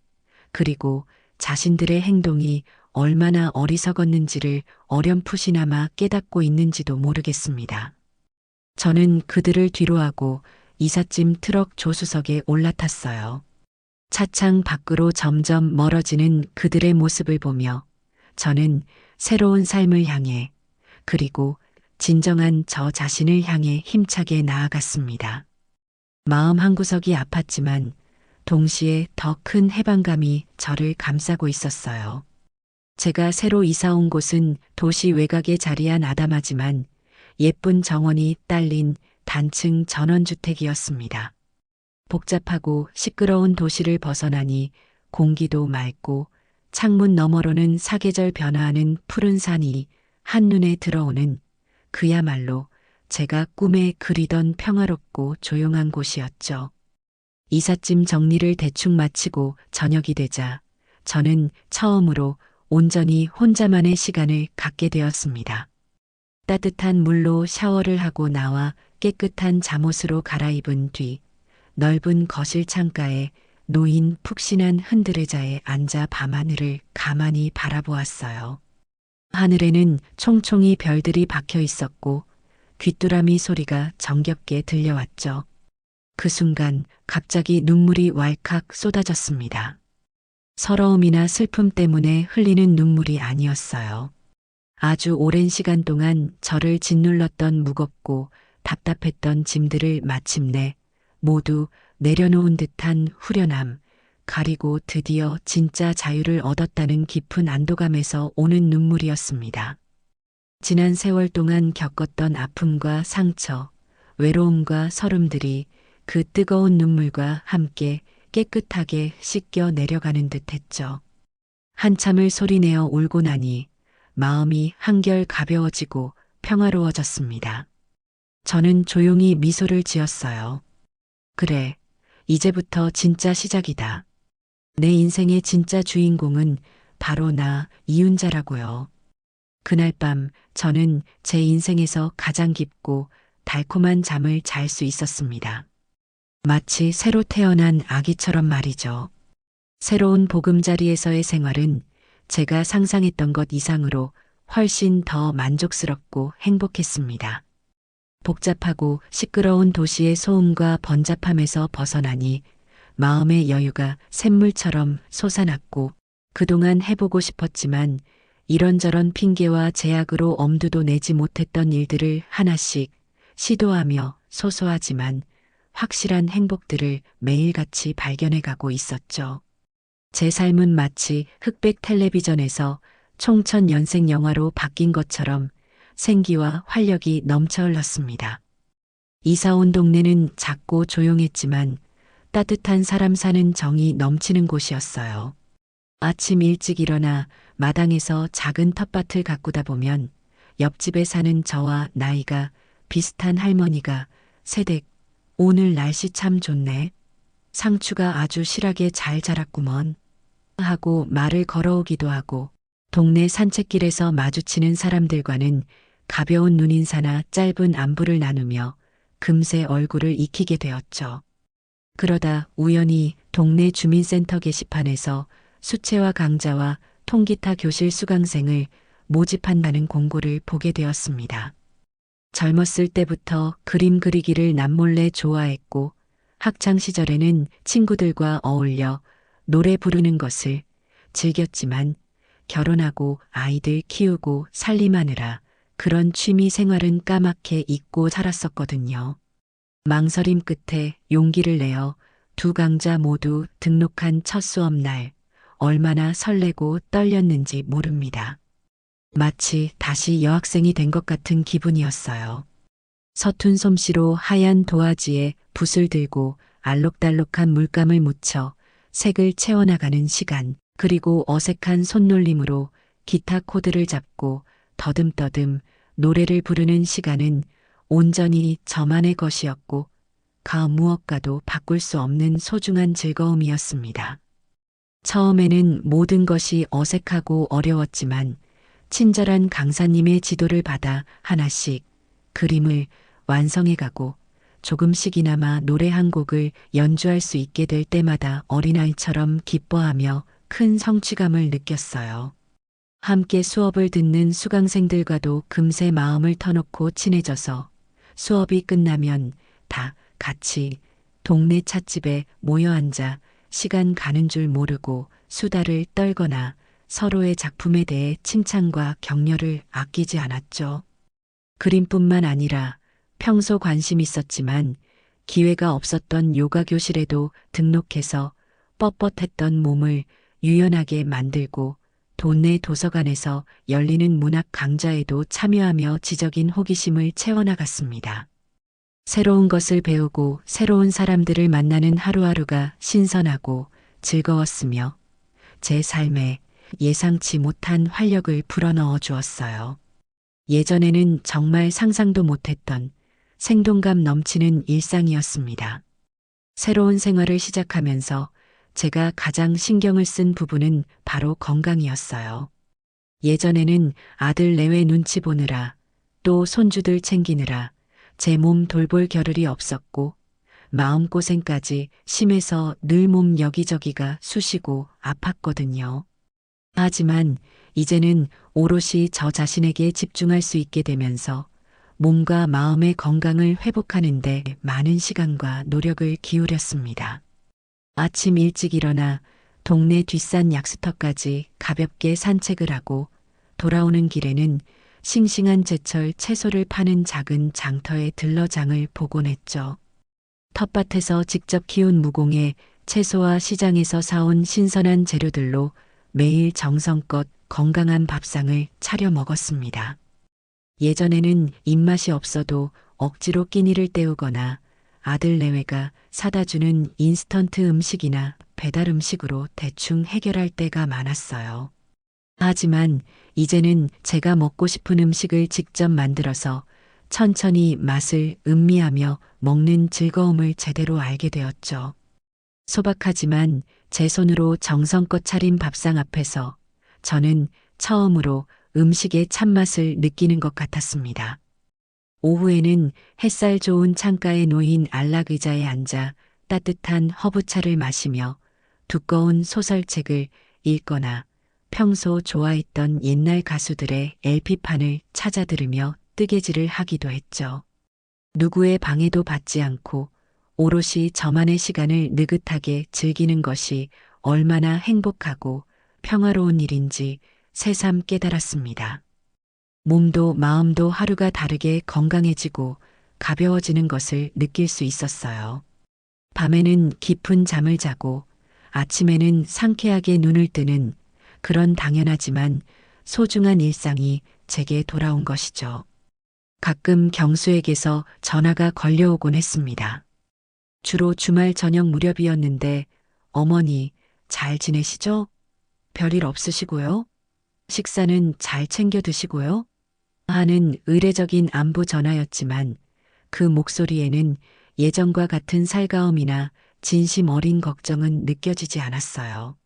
그리고 자신들의 행동이 얼마나 어리석었는지를 어렴풋이나마 깨닫고 있는지도 모르겠습니다. 저는 그들을 뒤로하고 이삿짐 트럭 조수석에 올라탔어요. 차창 밖으로 점점 멀어지는 그들의 모습을 보며 저는 새로운 삶을 향해, 그리고 진정한 저 자신을 향해 힘차게 나아갔습니다. 마음 한구석이 아팠지만 동시에 더 큰 해방감이 저를 감싸고 있었어요. 제가 새로 이사 온 곳은 도시 외곽에 자리한 아담하지만 예쁜 정원이 딸린 단층 전원주택이었습니다. 복잡하고 시끄러운 도시를 벗어나니 공기도 맑고 창문 너머로는 사계절 변화하는 푸른 산이 한눈에 들어오는, 그야말로 제가 꿈에 그리던 평화롭고 조용한 곳이었죠. 이삿짐 정리를 대충 마치고 저녁이 되자 저는 처음으로 온전히 혼자만의 시간을 갖게 되었습니다. 따뜻한 물로 샤워를 하고 나와 깨끗한 잠옷으로 갈아입은 뒤 넓은 거실 창가에 놓인 푹신한 흔들의자에 앉아 밤하늘을 가만히 바라보았어요. 하늘에는 총총히 별들이 박혀 있었고 귀뚜라미 소리가 정겹게 들려왔죠. 그 순간 갑자기 눈물이 왈칵 쏟아졌습니다. 서러움이나 슬픔 때문에 흘리는 눈물이 아니었어요. 아주 오랜 시간 동안 저를 짓눌렀던 무겁고 답답했던 짐들을 마침내 모두 내려놓은 듯한 후련함, 가리고 드디어 진짜 자유를 얻었다는 깊은 안도감에서 오는 눈물이었습니다. 지난 세월 동안 겪었던 아픔과 상처, 외로움과 서름들이 그 뜨거운 눈물과 함께 깨끗하게 씻겨 내려가는 듯 했죠. 한참을 소리내어 울고 나니 마음이 한결 가벼워지고 평화로워졌습니다. 저는 조용히 미소를 지었어요. 그래, 이제부터 진짜 시작이다. 내 인생의 진짜 주인공은 바로 나 이윤자라고요. 그날 밤 저는 제 인생에서 가장 깊고 달콤한 잠을 잘 수 있었습니다. 마치 새로 태어난 아기처럼 말이죠. 새로운 보금자리에서의 생활은 제가 상상했던 것 이상으로 훨씬 더 만족스럽고 행복했습니다. 복잡하고 시끄러운 도시의 소음과 번잡함에서 벗어나니 마음의 여유가 샘물처럼 솟아났고, 그동안 해보고 싶었지만 이런저런 핑계와 제약으로 엄두도 내지 못했던 일들을 하나씩 시도하며 소소하지만 확실한 행복들을 매일같이 발견해가고 있었죠. 제 삶은 마치 흑백 텔레비전에서 총천연색 영화로 바뀐 것처럼 생기와 활력이 넘쳐 흘렀습니다. 이사 온 동네는 작고 조용했지만 따뜻한 사람 사는 정이 넘치는 곳이었어요. 아침 일찍 일어나 마당에서 작은 텃밭을 가꾸다 보면 옆집에 사는 저와 나이가 비슷한 할머니가 새댁, 오늘 날씨 참 좋네. 상추가 아주 실하게 잘 자랐구먼. 하고 말을 걸어오기도 하고, 동네 산책길에서 마주치는 사람들과는 가벼운 눈인사나 짧은 안부를 나누며 금세 얼굴을 익히게 되었죠. 그러다 우연히 동네 주민센터 게시판에서 수채화 강자와 통기타 교실 수강생을 모집한다는 공고를 보게 되었습니다. 젊었을 때부터 그림 그리기를 남몰래 좋아했고 학창 시절에는 친구들과 어울려 노래 부르는 것을 즐겼지만 결혼하고 아이들 키우고 살림하느라 그런 취미 생활은 까맣게 잊고 살았었거든요. 망설임 끝에 용기를 내어 두 강좌 모두 등록한 첫 수업날 얼마나 설레고 떨렸는지 모릅니다. 마치 다시 여학생이 된 것 같은 기분이었어요. 서툰 솜씨로 하얀 도화지에 붓을 들고 알록달록한 물감을 묻혀 색을 채워나가는 시간, 그리고 어색한 손놀림으로 기타 코드를 잡고 더듬더듬 노래를 부르는 시간은 온전히 저만의 것이었고 그 무엇과도 바꿀 수 없는 소중한 즐거움이었습니다. 처음에는 모든 것이 어색하고 어려웠지만 친절한 강사님의 지도를 받아 하나씩 그림을 완성해가고 조금씩이나마 노래 한 곡을 연주할 수 있게 될 때마다 어린아이처럼 기뻐하며 큰 성취감을 느꼈어요. 함께 수업을 듣는 수강생들과도 금세 마음을 터놓고 친해져서 수업이 끝나면 다 같이 동네 찻집에 모여 앉아 시간 가는 줄 모르고 수다를 떨거나 서로의 작품에 대해 칭찬과 격려를 아끼지 않았죠. 그림뿐만 아니라 평소 관심 있었지만 기회가 없었던 요가 교실에도 등록해서 뻣뻣했던 몸을 유연하게 만들고 동네 도서관에서 열리는 문학 강좌에도 참여하며 지적인 호기심을 채워나갔습니다. 새로운 것을 배우고 새로운 사람들을 만나는 하루하루가 신선하고 즐거웠으며 제 삶에 예상치 못한 활력을 불어넣어 주었어요. 예전에는 정말 상상도 못했던 생동감 넘치는 일상이었습니다. 새로운 생활을 시작하면서 제가 가장 신경을 쓴 부분은 바로 건강이었어요. 예전에는 아들 내외 눈치 보느라 또 손주들 챙기느라 제 몸 돌볼 겨를이 없었고 마음고생까지 심해서 늘 몸 여기저기가 쑤시고 아팠거든요. 하지만 이제는 오롯이 저 자신에게 집중할 수 있게 되면서 몸과 마음의 건강을 회복하는 데 많은 시간과 노력을 기울였습니다. 아침 일찍 일어나 동네 뒷산 약수터까지 가볍게 산책을 하고 돌아오는 길에는 싱싱한 제철 채소를 파는 작은 장터에 들러 장을 보곤 했죠. 텃밭에서 직접 키운 무공의 채소와 시장에서 사온 신선한 재료들로 매일 정성껏 건강한 밥상을 차려 먹었습니다. 예전에는 입맛이 없어도 억지로 끼니를 때우거나 아들 내외가 사다 주는 인스턴트 음식이나 배달 음식으로 대충 해결할 때가 많았어요. 하지만 이제는 제가 먹고 싶은 음식을 직접 만들어서 천천히 맛을 음미하며 먹는 즐거움을 제대로 알게 되었죠. 소박하지만 제 손으로 정성껏 차린 밥상 앞에서 저는 처음으로 음식의 참맛을 느끼는 것 같았습니다. 오후에는 햇살 좋은 창가에 놓인 안락의자에 앉아 따뜻한 허브차를 마시며 두꺼운 소설책을 읽거나 평소 좋아했던 옛날 가수들의 LP판을 찾아 들으며 뜨개질을 하기도 했죠. 누구의 방해도 받지 않고 오롯이 저만의 시간을 느긋하게 즐기는 것이 얼마나 행복하고 평화로운 일인지 새삼 깨달았습니다. 몸도 마음도 하루가 다르게 건강해지고 가벼워지는 것을 느낄 수 있었어요. 밤에는 깊은 잠을 자고 아침에는 상쾌하게 눈을 뜨는 그런 당연하지만 소중한 일상이 제게 돌아온 것이죠. 가끔 경수에게서 전화가 걸려오곤 했습니다. 주로 주말 저녁 무렵이었는데 어머니 잘 지내시죠? 별일 없으시고요? 식사는 잘 챙겨 드시고요? 하는 의례적인 안부 전화였지만 그 목소리에는 예전과 같은 살가움이나 진심 어린 걱정은 느껴지지 않았어요.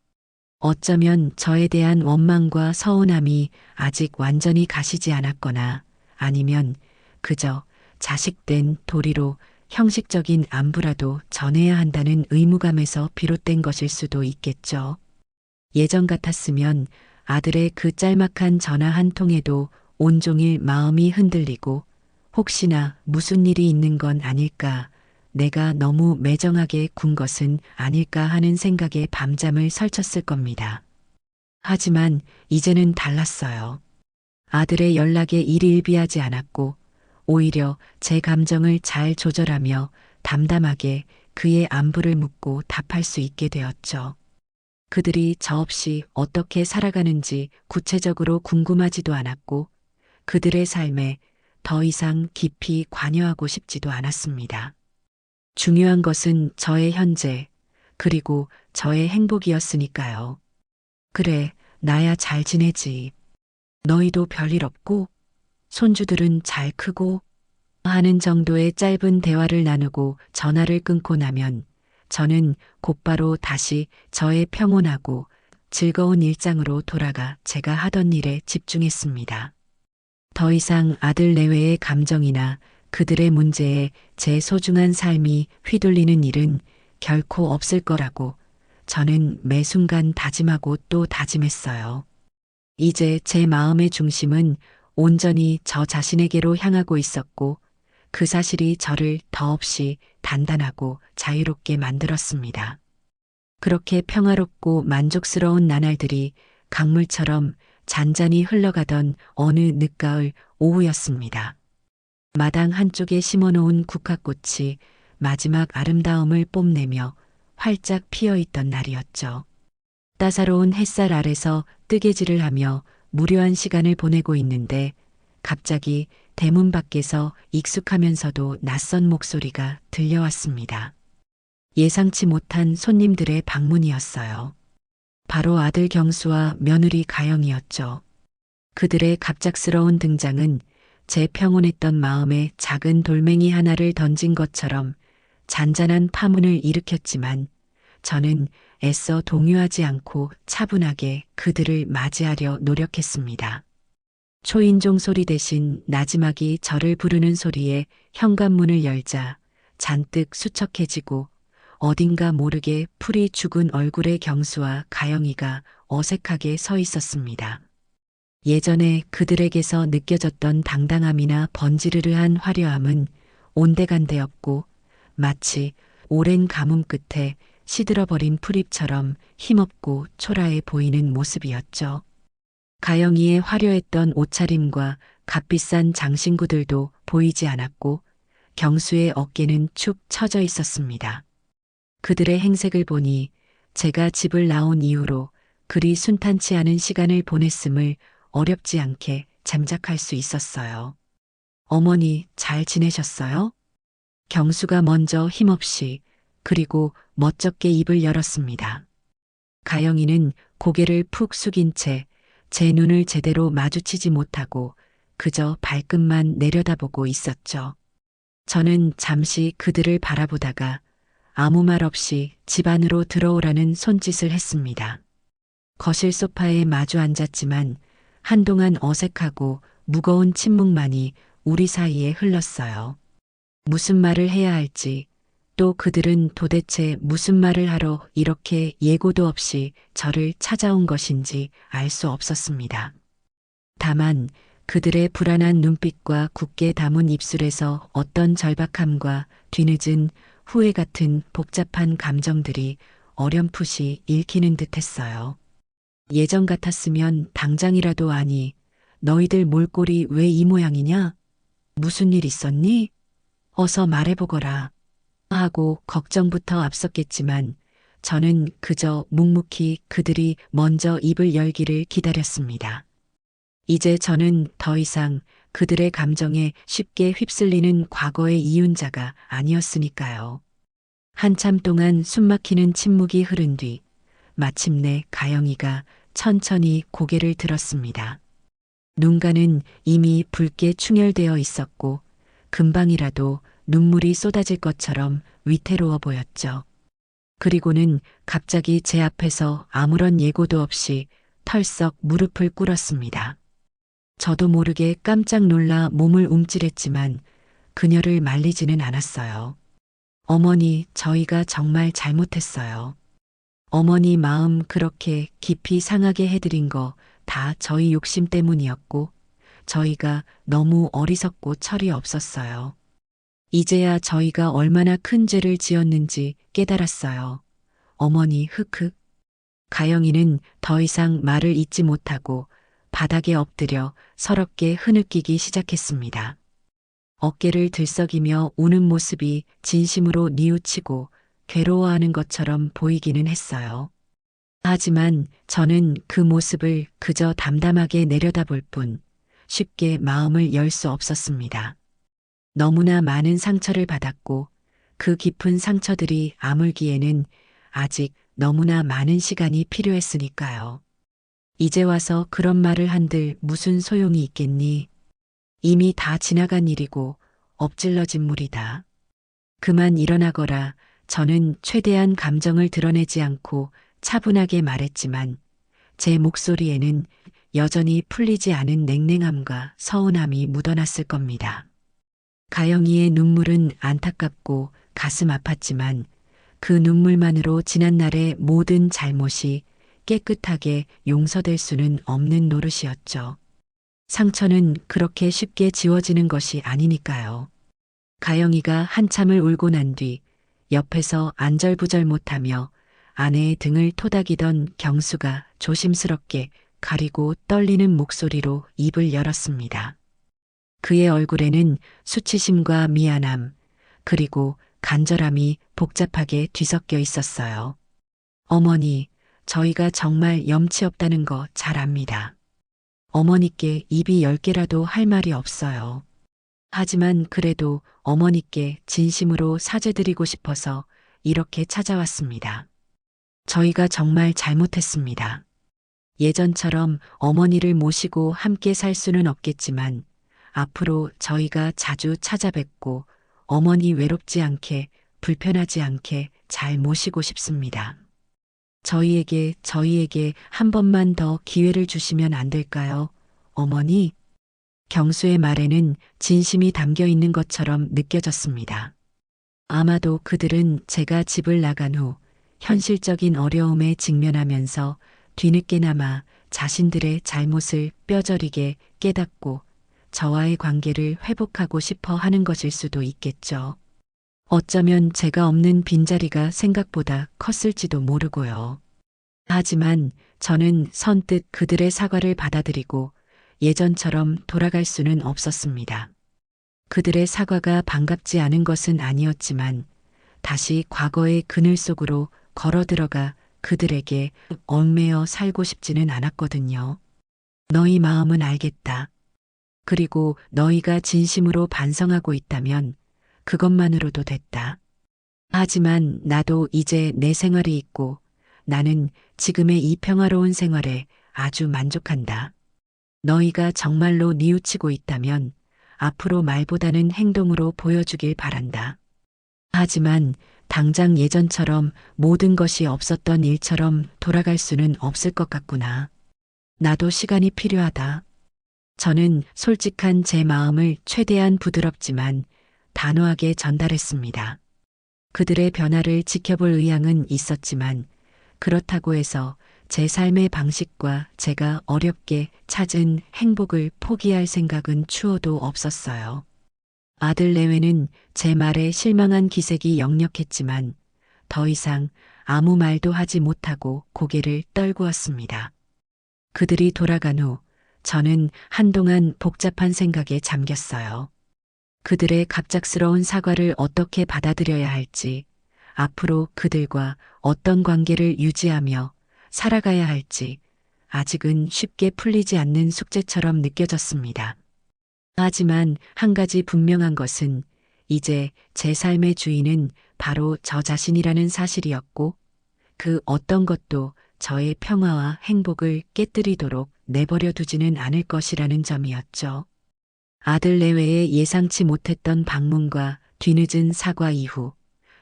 어쩌면 저에 대한 원망과 서운함이 아직 완전히 가시지 않았거나 아니면 그저 자식된 도리로 형식적인 안부라도 전해야 한다는 의무감에서 비롯된 것일 수도 있겠죠. 예전 같았으면 아들의 그 짤막한 전화 한 통에도 온종일 마음이 흔들리고 혹시나 무슨 일이 있는 건 아닐까, 내가 너무 매정하게 군 것은 아닐까 하는 생각에 밤잠을 설쳤을 겁니다. 하지만 이제는 달랐어요. 아들의 연락에 일일비하지 않았고 오히려 제 감정을 잘 조절하며 담담하게 그의 안부를 묻고 답할 수 있게 되었죠. 그들이 저 없이 어떻게 살아가는지 구체적으로 궁금하지도 않았고 그들의 삶에 더 이상 깊이 관여하고 싶지도 않았습니다. 중요한 것은 저의 현재, 그리고 저의 행복이었으니까요. 그래, 나야 잘 지내지. 너희도 별일 없고, 손주들은 잘 크고, 하는 정도의 짧은 대화를 나누고 전화를 끊고 나면 저는 곧바로 다시 저의 평온하고 즐거운 일상으로 돌아가 제가 하던 일에 집중했습니다. 더 이상 아들 내외의 감정이나 그들의 문제에 제 소중한 삶이 휘둘리는 일은 결코 없을 거라고 저는 매 순간 다짐하고 또 다짐했어요. 이제 제 마음의 중심은 온전히 저 자신에게로 향하고 있었고 그 사실이 저를 더없이 단단하고 자유롭게 만들었습니다. 그렇게 평화롭고 만족스러운 나날들이 강물처럼 잔잔히 흘러가던 어느 늦가을 오후였습니다. 마당 한쪽에 심어놓은 국화꽃이 마지막 아름다움을 뽐내며 활짝 피어있던 날이었죠. 따사로운 햇살 아래서 뜨개질을 하며 무료한 시간을 보내고 있는데 갑자기 대문 밖에서 익숙하면서도 낯선 목소리가 들려왔습니다. 예상치 못한 손님들의 방문이었어요. 바로 아들 경수와 며느리 가영이었죠. 그들의 갑작스러운 등장은 제 평온했던 마음에 작은 돌멩이 하나를 던진 것처럼 잔잔한 파문을 일으켰지만 저는 애써 동요하지 않고 차분하게 그들을 맞이하려 노력했습니다. 초인종 소리 대신 나지막이 저를 부르는 소리에 현관문을 열자 잔뜩 수척해지고 어딘가 모르게 풀이 죽은 얼굴의 경수와 가영이가 어색하게 서 있었습니다. 예전에 그들에게서 느껴졌던 당당함이나 번지르르한 화려함은 온데간데 없고 마치 오랜 가뭄 끝에 시들어버린 풀잎처럼 힘없고 초라해 보이는 모습이었죠. 가영이의 화려했던 옷차림과 값비싼 장신구들도 보이지 않았고 경수의 어깨는 축 처져 있었습니다. 그들의 행색을 보니 제가 집을 나온 이후로 그리 순탄치 않은 시간을 보냈음을 어렵지 않게 짐작할 수 있었어요. 어머니 잘 지내셨어요? 경수가 먼저 힘없이 그리고 멋쩍게 입을 열었습니다. 가영이는 고개를 푹 숙인 채 제 눈을 제대로 마주치지 못하고 그저 발끝만 내려다보고 있었죠. 저는 잠시 그들을 바라보다가 아무 말 없이 집 안으로 들어오라는 손짓을 했습니다. 거실 소파에 마주 앉았지만 한동안 어색하고 무거운 침묵만이 우리 사이에 흘렀어요. 무슨 말을 해야 할지, 또 그들은 도대체 무슨 말을 하러 이렇게 예고도 없이 저를 찾아온 것인지 알 수 없었습니다. 다만 그들의 불안한 눈빛과 굳게 담은 입술에서 어떤 절박함과 뒤늦은 후회 같은 복잡한 감정들이 어렴풋이 읽히는 듯 했어요. 예전 같았으면 당장이라도 아니, 너희들 몰골이 왜 이 모양이냐? 무슨 일 있었니? 어서 말해보거라. 하고 걱정부터 앞섰겠지만 저는 그저 묵묵히 그들이 먼저 입을 열기를 기다렸습니다. 이제 저는 더 이상 그들의 감정에 쉽게 휩쓸리는 과거의 이윤자가 아니었으니까요. 한참 동안 숨막히는 침묵이 흐른 뒤 마침내 가영이가 천천히 고개를 들었습니다. 눈가는 이미 붉게 충혈되어 있었고 금방이라도 눈물이 쏟아질 것처럼 위태로워 보였죠. 그리고는 갑자기 제 앞에서 아무런 예고도 없이 털썩 무릎을 꿇었습니다. 저도 모르게 깜짝 놀라 몸을 움찔했지만 그녀를 말리지는 않았어요. 어머니, 저희가 정말 잘못했어요. 어머니 마음 그렇게 깊이 상하게 해드린 거 다 저희 욕심 때문이었고 저희가 너무 어리석고 철이 없었어요. 이제야 저희가 얼마나 큰 죄를 지었는지 깨달았어요. 어머니 흑흑. 가영이는 더 이상 말을 잇지 못하고 바닥에 엎드려 서럽게 흐느끼기 시작했습니다. 어깨를 들썩이며 우는 모습이 진심으로 뉘우치고 괴로워하는 것처럼 보이기는 했어요. 하지만 저는 그 모습을 그저 담담하게 내려다볼 뿐 쉽게 마음을 열 수 없었습니다. 너무나 많은 상처를 받았고 그 깊은 상처들이 아물기에는 아직 너무나 많은 시간이 필요했으니까요. 이제 와서 그런 말을 한들 무슨 소용이 있겠니? 이미 다 지나간 일이고 엎질러진 물이다. 그만 일어나거라. 저는 최대한 감정을 드러내지 않고 차분하게 말했지만 제 목소리에는 여전히 풀리지 않은 냉랭함과 서운함이 묻어났을 겁니다. 가영이의 눈물은 안타깝고 가슴 아팠지만 그 눈물만으로 지난날의 모든 잘못이 깨끗하게 용서될 수는 없는 노릇이었죠. 상처는 그렇게 쉽게 지워지는 것이 아니니까요. 가영이가 한참을 울고 난 뒤 옆에서 안절부절 못하며 아내의 등을 토닥이던 경수가 조심스럽게 가리고 떨리는 목소리로 입을 열었습니다. 그의 얼굴에는 수치심과 미안함, 그리고 간절함이 복잡하게 뒤섞여 있었어요. 어머니, 저희가 정말 염치 없다는 거 잘 압니다. 어머니께 입이 10개라도 할 말이 없어요. 하지만 그래도 어머니께 진심으로 사죄드리고 싶어서 이렇게 찾아왔습니다. 저희가 정말 잘못했습니다. 예전처럼 어머니를 모시고 함께 살 수는 없겠지만 앞으로 저희가 자주 찾아뵙고 어머니 외롭지 않게 불편하지 않게 잘 모시고 싶습니다. 저희에게 한 번만 더 기회를 주시면 안 될까요? 어머니? 경수의 말에는 진심이 담겨 있는 것처럼 느껴졌습니다. 아마도 그들은 제가 집을 나간 후 현실적인 어려움에 직면하면서 뒤늦게나마 자신들의 잘못을 뼈저리게 깨닫고 저와의 관계를 회복하고 싶어 하는 것일 수도 있겠죠. 어쩌면 제가 없는 빈자리가 생각보다 컸을지도 모르고요. 하지만 저는 선뜻 그들의 사과를 받아들이고 예전처럼 돌아갈 수는 없었습니다. 그들의 사과가 반갑지 않은 것은 아니었지만 다시 과거의 그늘 속으로 걸어 들어가 그들에게 얽매여 살고 싶지는 않았거든요. 너희 마음은 알겠다. 그리고 너희가 진심으로 반성하고 있다면 그것만으로도 됐다. 하지만 나도 이제 내 생활이 있고 나는 지금의 이 평화로운 생활에 아주 만족한다. 너희가 정말로 뉘우치고 있다면 앞으로 말보다는 행동으로 보여주길 바란다. 하지만 당장 예전처럼 모든 것이 없었던 일처럼 돌아갈 수는 없을 것 같구나. 나도 시간이 필요하다. 저는 솔직한 제 마음을 최대한 부드럽지만 단호하게 전달했습니다. 그들의 변화를 지켜볼 의향은 있었지만 그렇다고 해서 제 삶의 방식과 제가 어렵게 찾은 행복을 포기할 생각은 추호도 없었어요. 아들 내외는 제 말에 실망한 기색이 역력했지만 더 이상 아무 말도 하지 못하고 고개를 떨구었습니다. 그들이 돌아간 후 저는 한동안 복잡한 생각에 잠겼어요. 그들의 갑작스러운 사과를 어떻게 받아들여야 할지, 앞으로 그들과 어떤 관계를 유지하며 살아가야 할지 아직은 쉽게 풀리지 않는 숙제처럼 느껴졌습니다. 하지만 한 가지 분명한 것은 이제 제 삶의 주인은 바로 저 자신이라는 사실이었고 그 어떤 것도 저의 평화와 행복을 깨뜨리도록 내버려 두지는 않을 것이라는 점이었죠. 아들 내외의 예상치 못했던 방문과 뒤늦은 사과 이후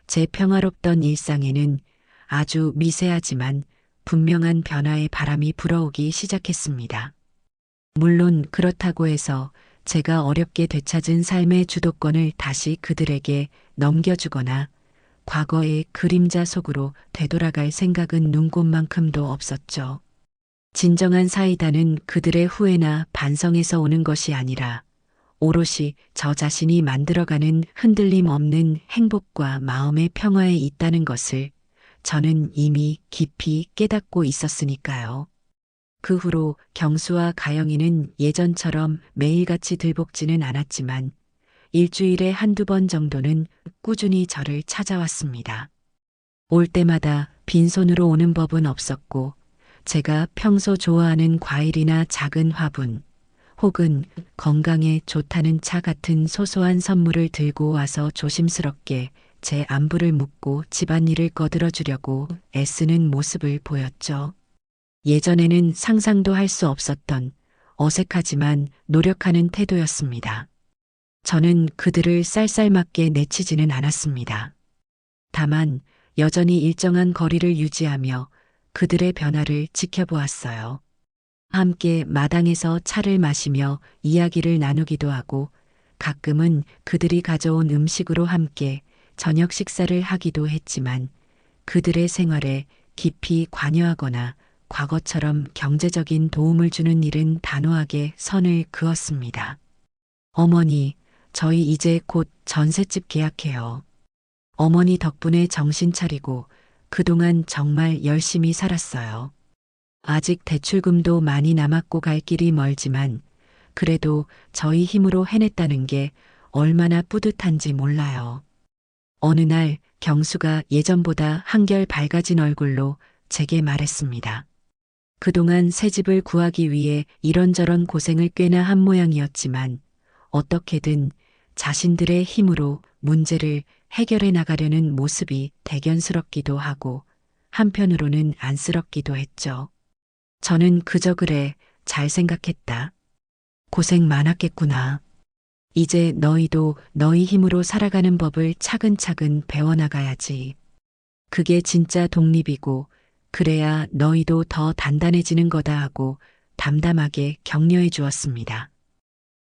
제 평화롭던 일상에는 아주 미세하지만 분명한 변화의 바람이 불어오기 시작했습니다. 물론 그렇다고 해서 제가 어렵게 되찾은 삶의 주도권을 다시 그들에게 넘겨주거나 과거의 그림자 속으로 되돌아갈 생각은 눈꼽만큼도 없었죠. 진정한 사이다는 그들의 후회나 반성에서 오는 것이 아니라 오롯이 저 자신이 만들어가는 흔들림 없는 행복과 마음의 평화에 있다는 것을 저는 이미 깊이 깨닫고 있었으니까요. 그 후로 경수와 가영이는 예전처럼 매일같이 들볶지는 않았지만 일주일에 한두 번 정도는 꾸준히 저를 찾아왔습니다. 올 때마다 빈손으로 오는 법은 없었고 제가 평소 좋아하는 과일이나 작은 화분 혹은 건강에 좋다는 차 같은 소소한 선물을 들고 와서 조심스럽게 제 안부를 묻고 집안일을 거들어 주려고 애쓰는 모습을 보였죠. 예전에는 상상도 할 수 없었던 어색하지만 노력하는 태도였습니다. 저는 그들을 쌀쌀맞게 내치지는 않았습니다. 다만 여전히 일정한 거리를 유지하며 그들의 변화를 지켜보았어요. 함께 마당에서 차를 마시며 이야기를 나누기도 하고 가끔은 그들이 가져온 음식으로 함께 저녁 식사를 하기도 했지만 그들의 생활에 깊이 관여하거나 과거처럼 경제적인 도움을 주는 일은 단호하게 선을 그었습니다. 어머니, 저희 이제 곧 전셋집 계약해요. 어머니 덕분에 정신 차리고 그동안 정말 열심히 살았어요. 아직 대출금도 많이 남았고 갈 길이 멀지만 그래도 저희 힘으로 해냈다는 게 얼마나 뿌듯한지 몰라요. 어느 날 경수가 예전보다 한결 밝아진 얼굴로 제게 말했습니다. 그동안 새 집을 구하기 위해 이런저런 고생을 꽤나 한 모양이었지만 어떻게든 자신들의 힘으로 문제를 해결해 나가려는 모습이 대견스럽기도 하고 한편으로는 안쓰럽기도 했죠. 저는 그저 그래 잘 생각했다. 고생 많았겠구나. 이제 너희도 너희 힘으로 살아가는 법을 차근차근 배워나가야지. 그게 진짜 독립이고 그래야 너희도 더 단단해지는 거다 하고 담담하게 격려해 주었습니다.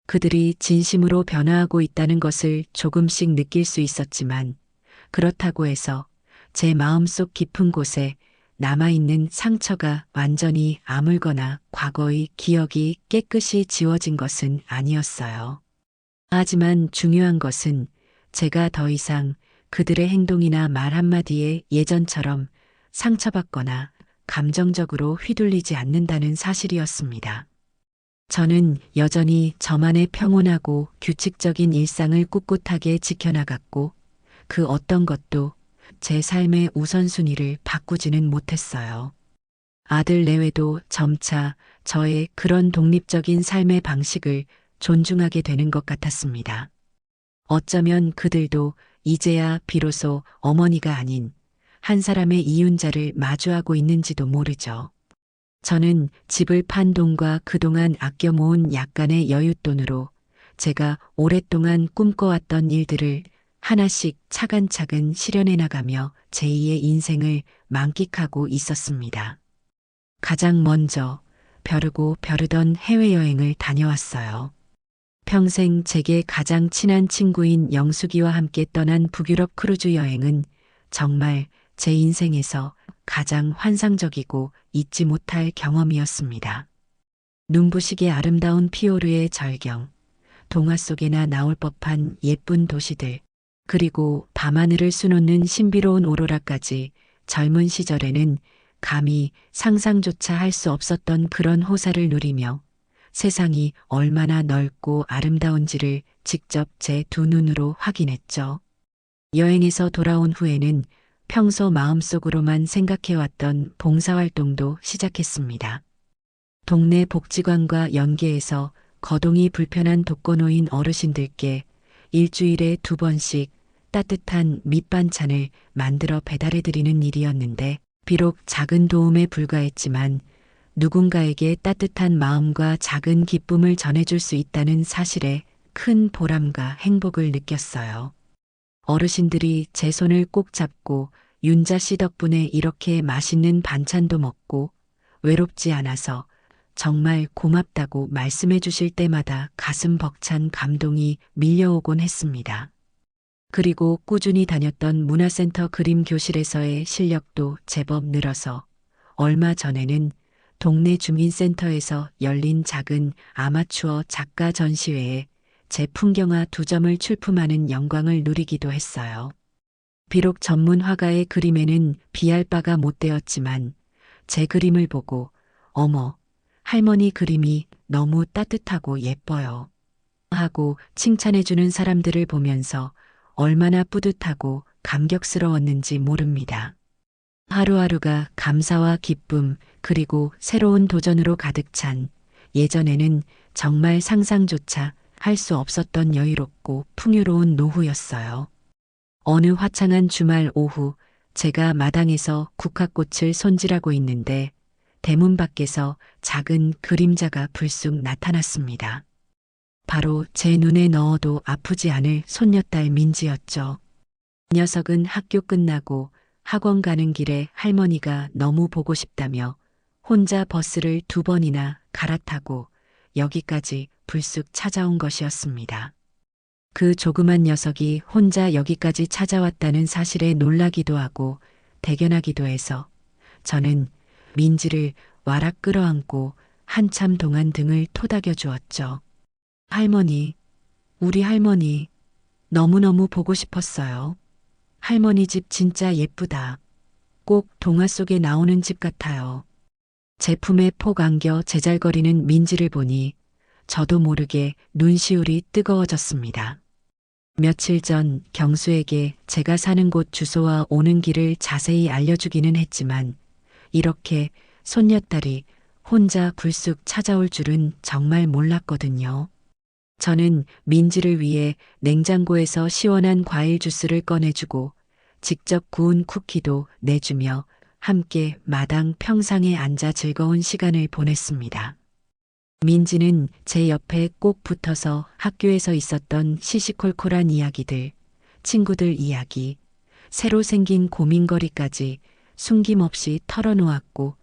그들이 진심으로 변화하고 있다는 것을 조금씩 느낄 수 있었지만 그렇다고 해서 제 마음속 깊은 곳에 남아있는 상처가 완전히 아물거나 과거의 기억이 깨끗이 지워진 것은 아니었어요. 하지만 중요한 것은 제가 더 이상 그들의 행동이나 말 한마디에 예전처럼 상처받거나 감정적으로 휘둘리지 않는다는 사실이었습니다. 저는 여전히 저만의 평온하고 규칙적인 일상을 꿋꿋하게 지켜나갔고 그 어떤 것도 제 삶의 우선순위를 바꾸지는 못했어요. 아들 내외도 점차 저의 그런 독립적인 삶의 방식을 존중하게 되는 것 같았습니다. 어쩌면 그들도 이제야 비로소 어머니가 아닌 한 사람의 이윤자를 마주하고 있는지도 모르죠. 저는 집을 판 돈과 그동안 아껴 모은 약간의 여윳돈으로 제가 오랫동안 꿈꿔왔던 일들을 하나씩 차근차근 실현해 나가며 제2의 인생을 만끽하고 있었습니다. 가장 먼저 벼르고 벼르던 해외여행을 다녀왔어요. 평생 제게 가장 친한 친구인 영숙이와 함께 떠난 북유럽 크루즈 여행은 정말 제 인생에서 가장 환상적이고 잊지 못할 경험이었습니다. 눈부시게 아름다운 피오르의 절경, 동화 속에나 나올 법한 예쁜 도시들, 그리고 밤하늘을 수놓는 신비로운 오로라까지 젊은 시절에는 감히 상상조차 할 수 없었던 그런 호사를 누리며 세상이 얼마나 넓고 아름다운지를 직접 제 두 눈으로 확인했죠. 여행에서 돌아온 후에는 평소 마음속으로만 생각해왔던 봉사활동도 시작했습니다. 동네 복지관과 연계해서 거동이 불편한 독거노인 어르신들께 일주일에 2번씩 따뜻한 밑반찬을 만들어 배달해드리는 일이었는데 비록 작은 도움에 불과했지만 누군가에게 따뜻한 마음과 작은 기쁨을 전해줄 수 있다는 사실에 큰 보람과 행복을 느꼈어요. 어르신들이 제 손을 꼭 잡고 윤자 씨 덕분에 이렇게 맛있는 반찬도 먹고 외롭지 않아서 정말 고맙다고 말씀해 주실 때마다 가슴 벅찬 감동이 밀려오곤 했습니다. 그리고 꾸준히 다녔던 문화센터 그림 교실에서의 실력도 제법 늘어서 얼마 전에는 동네 주민센터에서 열린 작은 아마추어 작가 전시회에 제 풍경화 2점을 출품하는 영광을 누리기도 했어요. 비록 전문 화가의 그림에는 비할 바가 못 되었지만 제 그림을 보고 어머, 할머니 그림이 너무 따뜻하고 예뻐요 하고 칭찬해주는 사람들을 보면서 얼마나 뿌듯하고 감격스러웠는지 모릅니다. 하루하루가 감사와 기쁨 그리고 새로운 도전으로 가득 찬 예전에는 정말 상상조차 할 수 없었던 여유롭고 풍요로운 노후였어요. 어느 화창한 주말 오후 제가 마당에서 국화꽃을 손질하고 있는데 대문 밖에서 작은 그림자가 불쑥 나타났습니다. 바로 제 눈에 넣어도 아프지 않을 손녀딸 민지였죠. 녀석은 학교 끝나고 학원 가는 길에 할머니가 너무 보고 싶다며 혼자 버스를 2번이나 갈아타고 여기까지 불쑥 찾아온 것이었습니다. 그 조그만 녀석이 혼자 여기까지 찾아왔다는 사실에 놀라기도 하고 대견하기도 해서 저는 민지를 와락 끌어안고 한참 동안 등을 토닥여 주었죠. 할머니, 우리 할머니 너무너무 보고 싶었어요. 할머니 집 진짜 예쁘다. 꼭 동화 속에 나오는 집 같아요. 제품에 폭 안겨 제잘거리는 민지를 보니 저도 모르게 눈시울이 뜨거워졌습니다. 며칠 전 경수에게 제가 사는 곳 주소와 오는 길을 자세히 알려주기는 했지만 이렇게 손녀딸이 혼자 불쑥 찾아올 줄은 정말 몰랐거든요. 저는 민지를 위해 냉장고에서 시원한 과일 주스를 꺼내주고 직접 구운 쿠키도 내주며 함께 마당 평상에 앉아 즐거운 시간을 보냈습니다. 민지는 제 옆에 꼭 붙어서 학교에서 있었던 시시콜콜한 이야기들, 친구들 이야기, 새로 생긴 고민거리까지 숨김없이 털어놓았고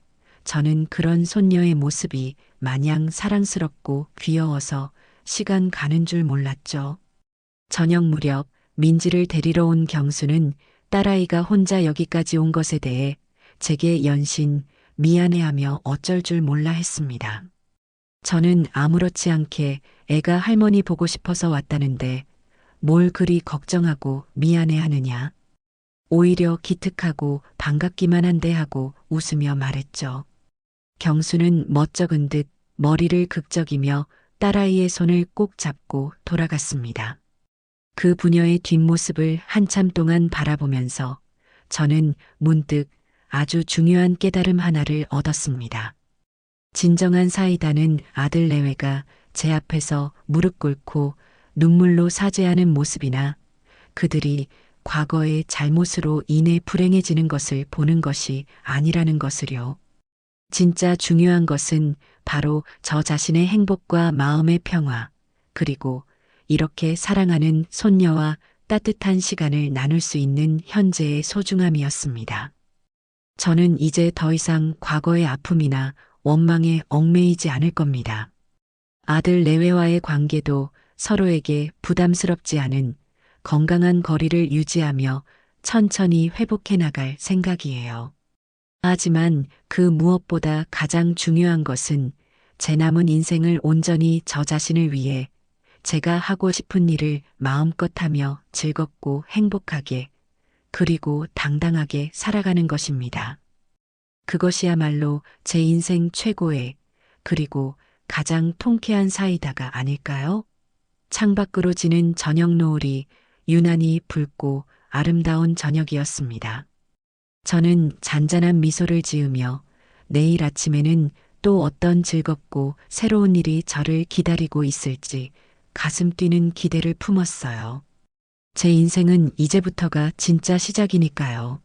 저는 그런 손녀의 모습이 마냥 사랑스럽고 귀여워서 시간 가는 줄 몰랐죠. 저녁 무렵 민지를 데리러 온 경수는 딸아이가 혼자 여기까지 온 것에 대해 제게 연신 미안해하며 어쩔 줄 몰라 했습니다. 저는 아무렇지 않게 애가 할머니 보고 싶어서 왔다는데 뭘 그리 걱정하고 미안해하느냐. 오히려 기특하고 반갑기만 한데 하고 웃으며 말했죠. 경수는 멋쩍은 듯 머리를 극적이며 딸아이의 손을 꼭 잡고 돌아갔습니다. 그 부녀의 뒷모습을 한참 동안 바라보면서 저는 문득 아주 중요한 깨달음 하나를 얻었습니다. 진정한 사이다는 아들 내외가 제 앞에서 무릎 꿇고 눈물로 사죄하는 모습이나 그들이 과거의 잘못으로 인해 불행해지는 것을 보는 것이 아니라는 것을요. 진짜 중요한 것은 바로 저 자신의 행복과 마음의 평화, 그리고 이렇게 사랑하는 손녀와 따뜻한 시간을 나눌 수 있는 현재의 소중함이었습니다. 저는 이제 더 이상 과거의 아픔이나 원망에 얽매이지 않을 겁니다. 아들 내외와의 관계도 서로에게 부담스럽지 않은 건강한 거리를 유지하며 천천히 회복해 나갈 생각이에요. 하지만 그 무엇보다 가장 중요한 것은 제 남은 인생을 온전히 저 자신을 위해 제가 하고 싶은 일을 마음껏 하며 즐겁고 행복하게 그리고 당당하게 살아가는 것입니다. 그것이야말로 제 인생 최고의 그리고 가장 통쾌한 사이다가 아닐까요? 창밖으로 지는 저녁 노을이 유난히 붉고 아름다운 저녁이었습니다. 저는 잔잔한 미소를 지으며 내일 아침에는 또 어떤 즐겁고 새로운 일이 저를 기다리고 있을지 가슴 뛰는 기대를 품었어요. 제 인생은 이제부터가 진짜 시작이니까요.